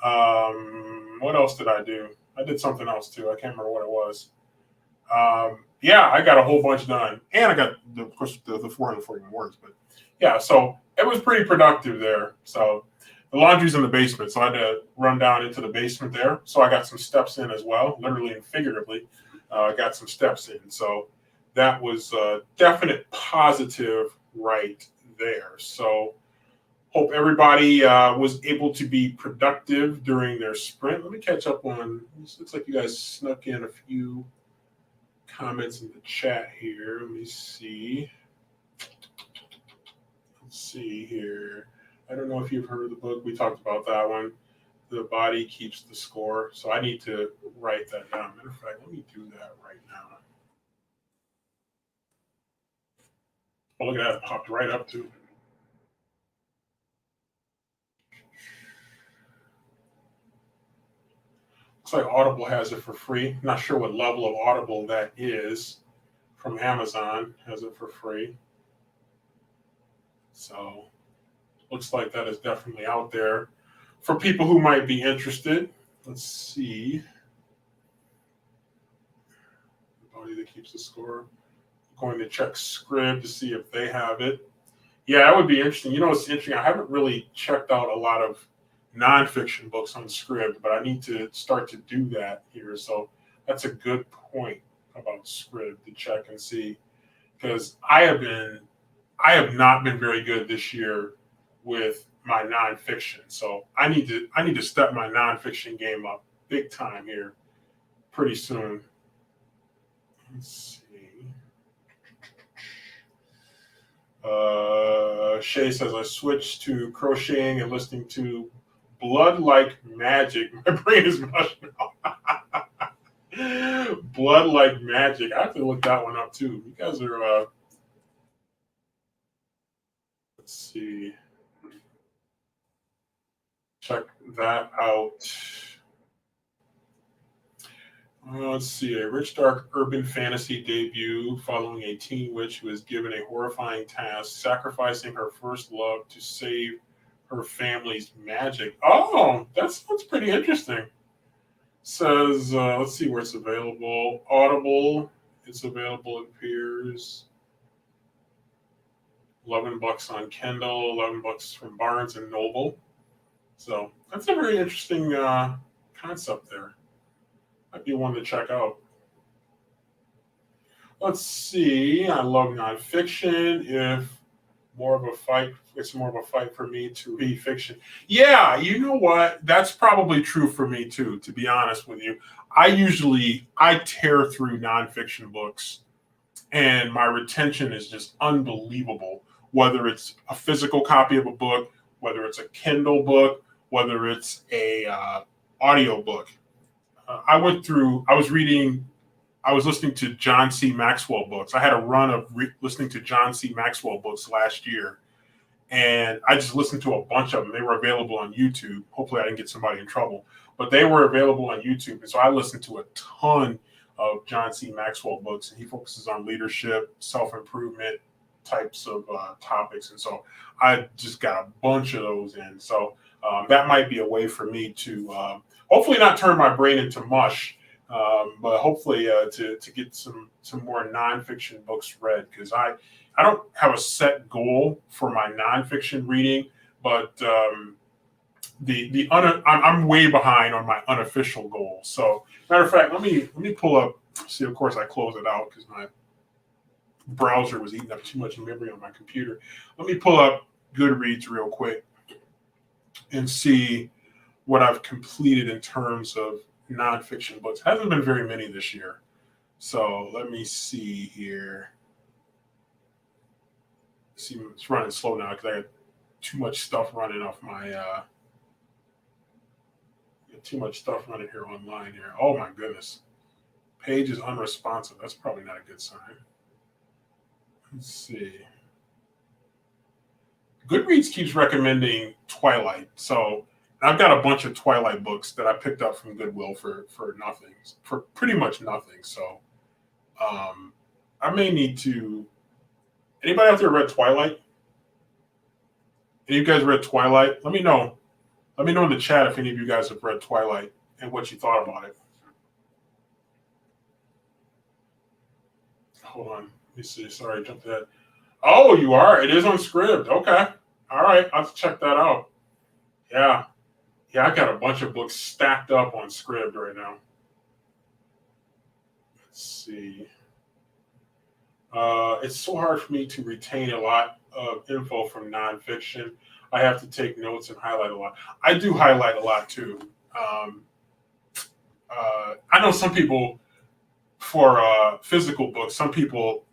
What else did I do? I did something else too. I can't remember what it was. Yeah, I got a whole bunch done, and I got of course the 441 words. But yeah, so it was pretty productive there. So the laundry's in the basement, so I had to run down into the basement there. So I got some steps in as well, literally and figuratively. Got some steps in, so that was a definite positive right there. So hope everybody was able to be productive during their sprint. Let me catch up on. It looks like you guys snuck in a few comments in the chat here. Let me see. Let's see here. I don't know if you've heard of the book. We talked about that one. The body keeps the score. So I need to write that down. Matter of fact, let me do that right now. Oh, look at that. It popped right up too. Looks like Audible has it for free. Not sure what level of Audible that is. From Amazon has it for free. So looks like that is definitely out there for people who might be interested. Let's see. The body that keeps the score. I'm going to check Scrib to see if they have it. Yeah, that would be interesting. You know, it's interesting. I haven't really checked out a lot of nonfiction books on Scrib, but I need to start to do that here. So that's a good point about Scrib to check and see, because I have not been very good this year with my nonfiction. So I need to step my nonfiction game up big time here pretty soon. Let's see. Shay says I switched to crocheting and listening to Blood Like Magic. My brain is mush now. Blood Like Magic. I have to look that one up too. You guys are. Let's see. Check that out. Let's see. A rich, dark urban fantasy debut following a teen witch who is given a horrifying task, sacrificing her first love to save her family's magic. Oh, that sounds pretty interesting. Says, let's see where it's available. Audible. It's available, it appears. $11 on Kindle, $11 from Barnes and Noble. So that's a very interesting concept there. Might be one to check out. Let's see. I love nonfiction. If more of a fight, it's more of a fight for me to read fiction. Yeah, you know what? That's probably true for me too, to be honest with you. I tear through nonfiction books and my retention is just unbelievable. Whether it's a physical copy of a book, whether it's a Kindle book, whether it's a audio book. I was listening to John C. Maxwell books. I had a run of listening to John C. Maxwell books last year, and I just listened to a bunch of them. They were available on YouTube. Hopefully, I didn't get somebody in trouble, but they were available on YouTube, and so I listened to a ton of John C. Maxwell books, and he focuses on leadership, self-improvement types of topics, and so I just got a bunch of those in. So that might be a way for me to hopefully not turn my brain into mush. But hopefully to get some more nonfiction books read, because I I don't have a set goal for my nonfiction reading, but I'm way behind on my unofficial goal. So matter of fact, let me pull up. See, of course, I close it out because my browser was eating up too much memory on my computer. Let me pull up Goodreads real quick and see what I've completed in terms of nonfiction books. Hasn't been very many this year. So let me see here. See, it's running slow now because I got too much stuff running off my too much stuff running here online here. Oh my goodness. Page is unresponsive. That's probably not a good sign. Let's see. Goodreads keeps recommending Twilight. So I've got a bunch of Twilight books that I picked up from Goodwill for nothing, for pretty much nothing. So I may need to. Anybody out there read Twilight? Any of you guys read Twilight? Let me know. Let me know in the chat if any of you guys have read Twilight and what you thought about it. Hold on. Let me see. Sorry, I jumped ahead. Oh, you are? It is on Scribd. Okay. All right. I'll have to check that out. Yeah. Yeah, I got a bunch of books stacked up on Scribd right now. Let's see. It's so hard for me to retain a lot of info from nonfiction. I have to take notes and highlight a lot. I do highlight a lot too. I know some people for physical books, some people,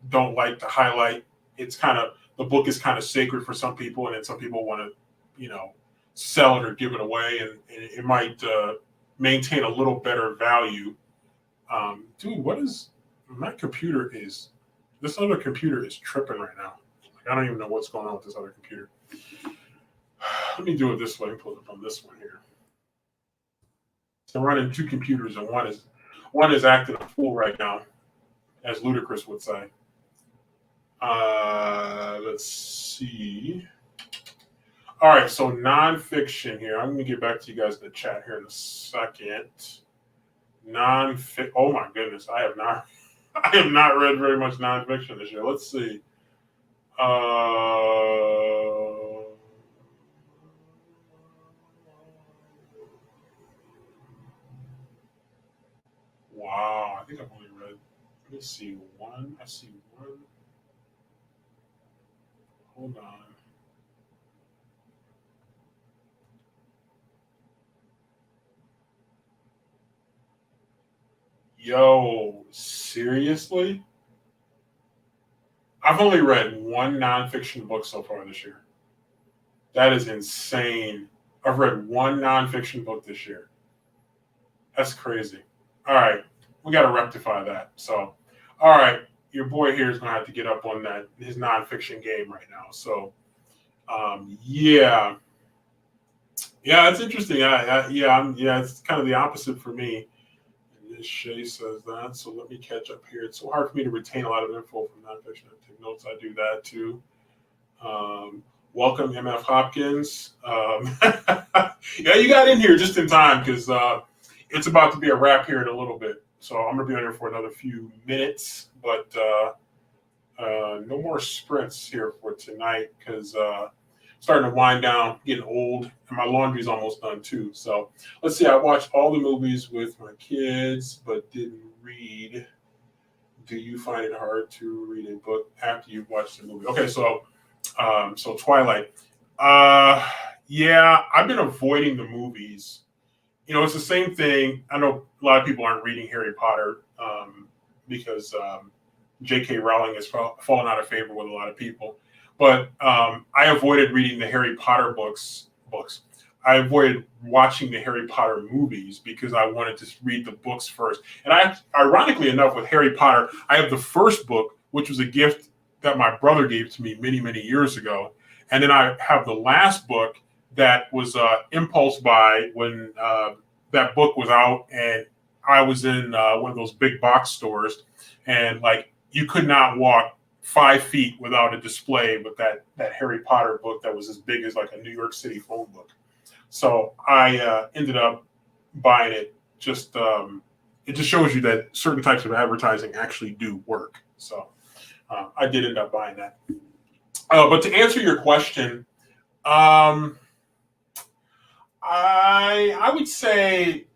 don't like to highlight. It's kind of, the book is kind of sacred for some people, and then some people want to, sell it or give it away, and it might maintain a little better value. Dude, what is my computer is? This other computer is tripping right now. Like, I don't even know what's going on with this other computer. Let me do it this way. Pull it up on this one here. So I'm running two computers, and one is acting a fool right now, as Ludacris would say. Let's see. All right, so nonfiction here. I'm going to get back to you guys in the chat here in a second. Oh my goodness, I have not read very much nonfiction this year. Let's see. Wow, I think I've only read. Let me see one. I see one. Hold on. Yo, seriously? I've only read one nonfiction book so far this year. That is insane. I've read one nonfiction book this year. That's crazy. All right, we got to rectify that. So, all right, your boy here is going to have to get up on his nonfiction game right now. So, yeah, it's interesting. It's kind of the opposite for me. Shay says that, so let me catch up here. It's so hard for me to retain a lot of info from nonfiction. I take notes. I do that too. Welcome, MF Hopkins. Yeah, you got in here just in time because it's about to be a wrap here in a little bit. So I'm going to be on here for another few minutes, but no more sprints here for tonight because starting to wind down, getting old, and my laundry's almost done too. So let's see. I watched all the movies with my kids, but didn't read. Do you find it hard to read a book after you've watched the movie? Okay, so Twilight. Yeah, I've been avoiding the movies. It's the same thing. I know a lot of people aren't reading Harry Potter because J.K. Rowling has fallen out of favor with a lot of people. But I avoided reading the Harry Potter books. I avoided watching the Harry Potter movies because I wanted to read the books first. And ironically enough, with Harry Potter, I have the first book, which was a gift that my brother gave to me many, many years ago. And then I have the last book that was impulse buy when that book was out, and I was in one of those big box stores, and like you could not walk 5 feet without a display with that Harry Potter book that was as big as like a New York City phone book. So I ended up buying it. It just shows you that certain types of advertising actually do work. So I did end up buying that. But to answer your question, um, I would say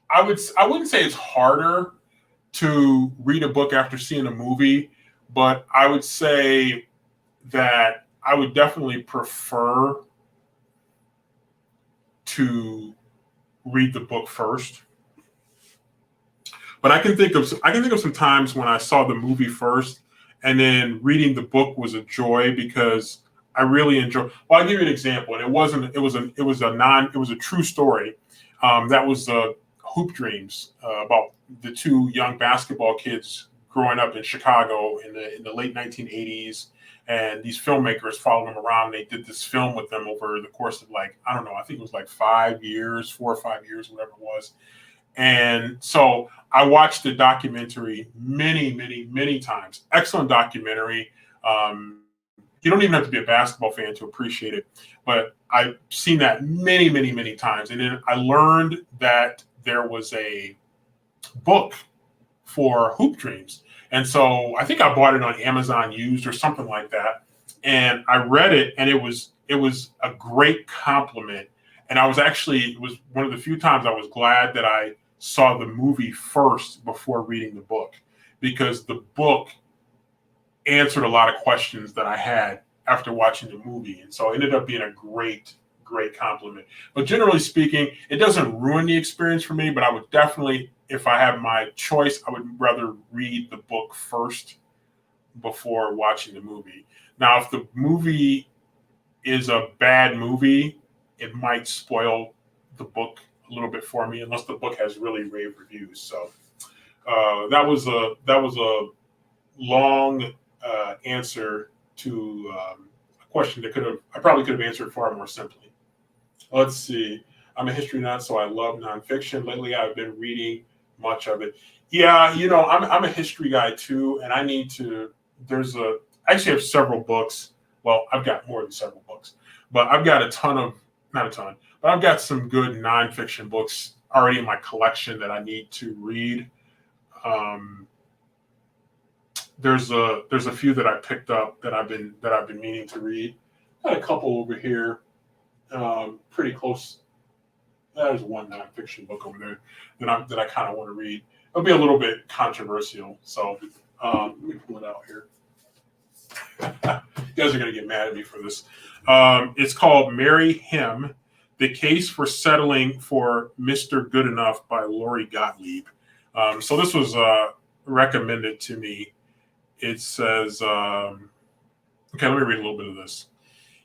I wouldn't say it's harder to read a book after seeing a movie, but I would say that I would definitely prefer to read the book first. But I can think of some times when I saw the movie first, and then reading the book was a joy because I really enjoy. Well, I'll give you an example, and it was a true story. That was Hoop Dreams about the two young basketball kids growing up in Chicago in the late 1980s, and these filmmakers followed them around. They did this film with them over the course of, like, I don't know, I think it was like 5 years, 4 or 5 years, whatever it was. And so I watched the documentary many, many, many times. Excellent documentary. You don't even have to be a basketball fan to appreciate it, but I've seen that many, many, many times. And then I learned that there was a book for Hoop Dreams. And so I think I bought it on Amazon used or something like that. And I read it, and it was a great compliment. And it was one of the few times I was glad that I saw the movie first before reading the book, because the book answered a lot of questions that I had after watching the movie. And so it ended up being a great, great compliment. But generally speaking, it doesn't ruin the experience for me, but I would definitely, if I have my choice, I would rather read the book first before watching the movie. Now, if the movie is a bad movie, it might spoil the book a little bit for me, unless the book has really rave reviews. So that was a long answer to a question that I probably could have answered far more simply. Let's see. I'm a history nut, so I love nonfiction. Lately, I've been reading much of it. Yeah, I'm a history guy too, and I need to. I actually have several books. Well, I've got more than several books, but I've got not a ton, but I've got some good nonfiction books already in my collection that I need to read. There's a few that I picked up that I've been meaning to read. Got a couple over here, pretty close. There's one nonfiction book over there that I kind of want to read. It'll be a little bit controversial, so let me pull it out here. You guys are gonna get mad at me for this. It's called "Marry Him: The Case for Settling for Mr. Goodenough" by Lori Gottlieb. So this was recommended to me. It says, okay, let me read a little bit of this.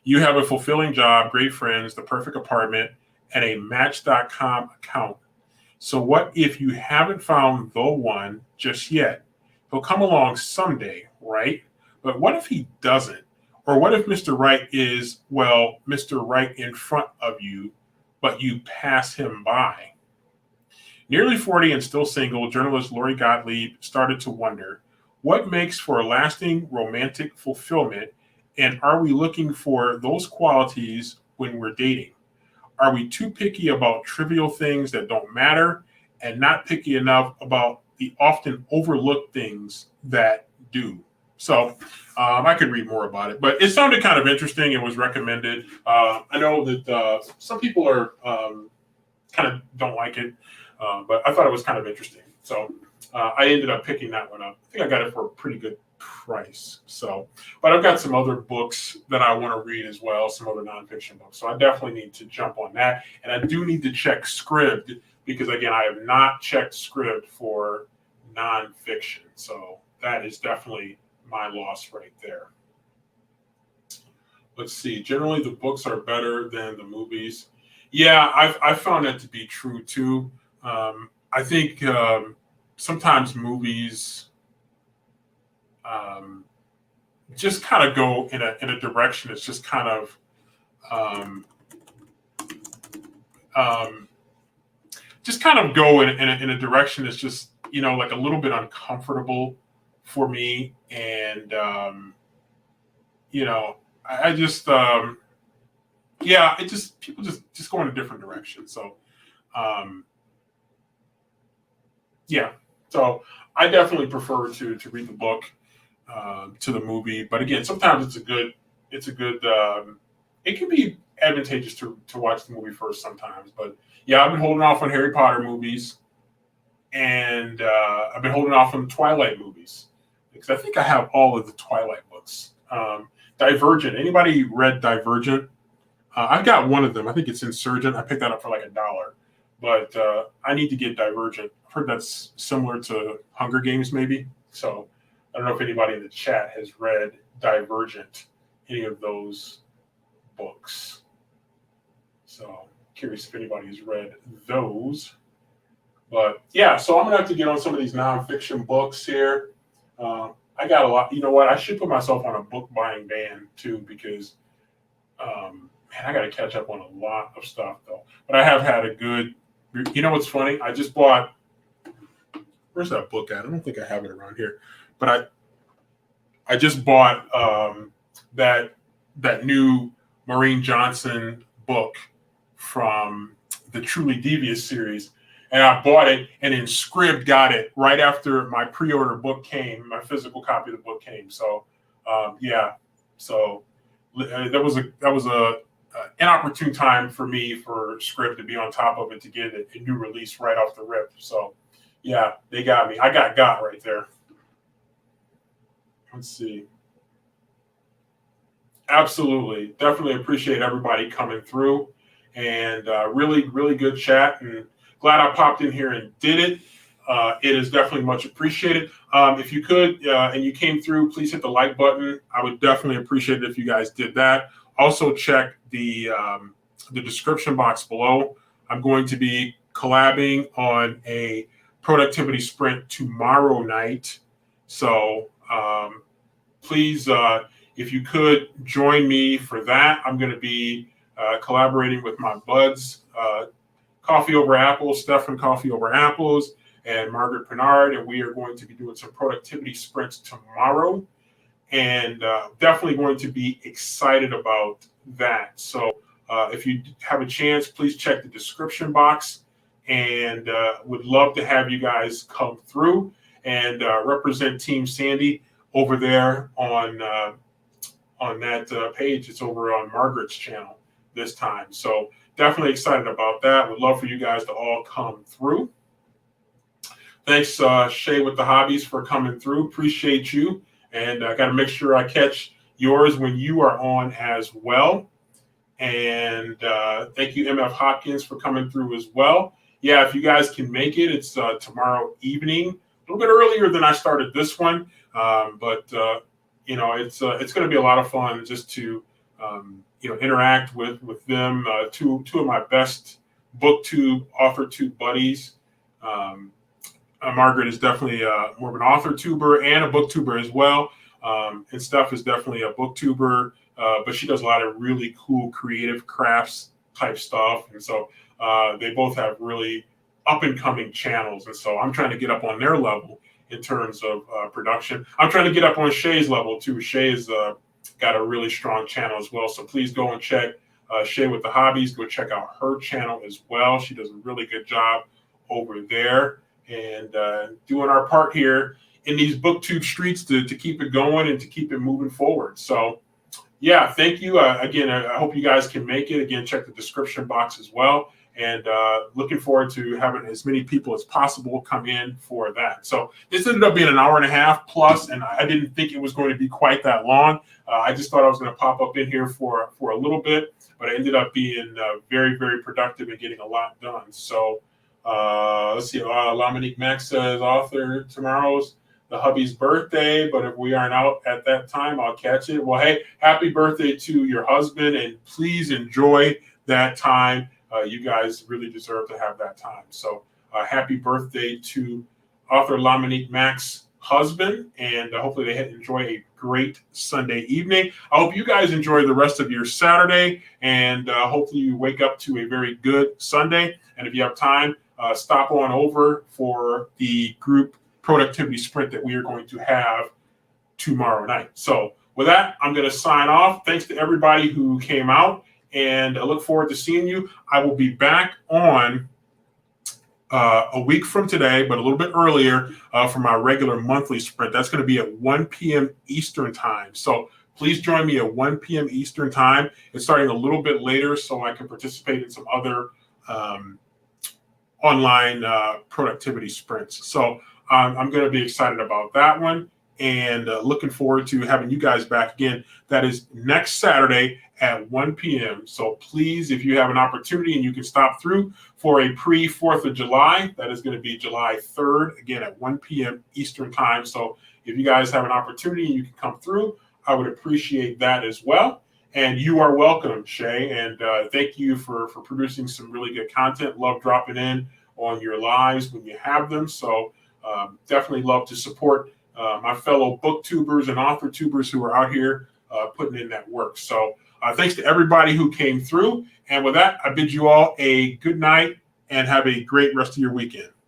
You have a fulfilling job, great friends, the perfect apartment, and a Match.com account. So what if you haven't found the one just yet? He'll come along someday, right? But what if he doesn't? Or what if Mr. Right is, well, Mr. Right in front of you, but you pass him by? Nearly 40 and still single, journalist Lori Gottlieb started to wonder, what makes for lasting romantic fulfillment, and are we looking for those qualities when we're dating? Are we too picky about trivial things that don't matter, and not picky enough about the often overlooked things that do? So I could read more about it, but it sounded kind of interesting. It was recommended. I know that some people are kind of don't like it, but I thought it was kind of interesting. So I ended up picking that one up. I think I got it for a pretty good price. So, but I've got some other books that I want to read as well, some other nonfiction books. So I definitely need to jump on that. And I do need to check Scribd because, again, I have not checked Scribd for nonfiction. So that is definitely my loss right there. Let's see. Generally, the books are better than the movies. Yeah, I've found that to be true too. I think sometimes movies just kind of go in a direction. It's just kind of go in a direction that's just like a little bit uncomfortable for me, and I just yeah, it just people just go in a different direction. So yeah, so I definitely prefer to read the book. to the movie. But again, sometimes it's a good. It can be advantageous to watch the movie first sometimes. But yeah, I've been holding off on Harry Potter movies, and I've been holding off on Twilight movies because I think I have all of the Twilight books. Divergent. Anybody read Divergent? I've got one of them. I think it's Insurgent. I picked that up for like $1. But I need to get Divergent. I've heard that's similar to Hunger Games, maybe. So I don't know if anybody in the chat has read Divergent, any of those books. So curious if anybody has read those. But yeah, so I'm gonna have to get on some of these nonfiction books here. I got a lot. You know what? I should put myself on a book buying ban too, because man, I got to catch up on a lot of stuff though. But I have had a good. You know what's funny? I just bought. Where's that book at? I don't think I have it around here. But I just bought that new Maureen Johnson book from the Truly Devious series. And I bought it, and then Scribd got it right after my pre-order book came. My physical copy of the book came. So, yeah. So that was a inopportune time for me for Scribd to be on top of it to get a new release right off the rip. So, yeah, they got me. I got right there. Let's see. Absolutely, definitely appreciate everybody coming through, and really, really good chat. And glad I popped in here and did it. It is definitely much appreciated. If you could, and you came through, please hit the like button. I would definitely appreciate it if you guys did that. Also, check the description box below. I'm going to be collabing on a productivity sprint tomorrow night. So please, if you could join me for that, I'm going to be collaborating with my buds, Coffee Over Apples, Stefan Coffee Over Apples, and Margaret Pernard, and we are going to be doing some productivity sprints tomorrow, and definitely going to be excited about that. So if you have a chance, please check the description box, and would love to have you guys come through and represent Team Sandy over there on that page. It's over on Margaret's channel this time. So definitely excited about that. Would love for you guys to all come through. Thanks, Shay with the Hobbies, for coming through. Appreciate you. And I got to make sure I catch yours when you are on as well. And thank you, MF Hopkins, for coming through as well. Yeah, if you guys can make it, it's tomorrow evening, a little bit earlier than I started this one. But you know, it's going to be a lot of fun just to interact with them. Two of my best BookTube, AuthorTube buddies. Margaret is definitely more of an AuthorTuber and a BookTuber as well. And Steph is definitely a BookTuber, but she does a lot of really cool creative crafts type stuff. And so they both have really up and coming channels. And so I'm trying to get up on their level in terms of production. I'm trying to get up on Shay's level too. Shay's got a really strong channel as well. So please go and check Shay with the Hobbies. Go check out her channel as well. She does a really good job over there, and doing our part here in these BookTube streets to keep it going and to keep it moving forward. So yeah, thank you. Again, I hope you guys can make it. Again, check the description box as well. And looking forward to having as many people as possible come in for that. So this ended up being an hour and a half plus, and I didn't think it was going to be quite that long. I just thought I was going to pop up in here for a little bit, but it ended up being very, very productive and getting a lot done. So let's see. Lamonique Max says, author, tomorrow's the hubby's birthday, but if we aren't out at that time, I'll catch it. Well, hey, happy birthday to your husband, and please enjoy that time. You guys really deserve to have that time. So happy birthday to author Lamonique Max's husband, and hopefully they enjoy a great Sunday evening. I hope you guys enjoy the rest of your Saturday, and hopefully you wake up to a very good Sunday. And if you have time, stop on over for the group productivity sprint that we are going to have tomorrow night. So with that, I'm going to sign off. Thanks to everybody who came out, and I look forward to seeing you. I will be back on a week from today, but a little bit earlier for my regular monthly sprint. That's going to be at 1 p.m. Eastern time. So please join me at 1 p.m. Eastern time. It's starting a little bit later so I can participate in some other online productivity sprints. So I'm going to be excited about that one and looking forward to having you guys back again. That is next Saturday at 1 p.m. So please, if you have an opportunity and you can stop through for a pre-4th of July, that is going to be July 3rd, again at 1 p.m. Eastern time. So if you guys have an opportunity and you can come through, I would appreciate that as well. And you are welcome, Shay. And thank you for producing some really good content. Love dropping in on your lives when you have them. So definitely love to support my fellow booktubers and author tubers who are out here putting in that work. So thanks to everybody who came through. And with that, I bid you all a good night and have a great rest of your weekend.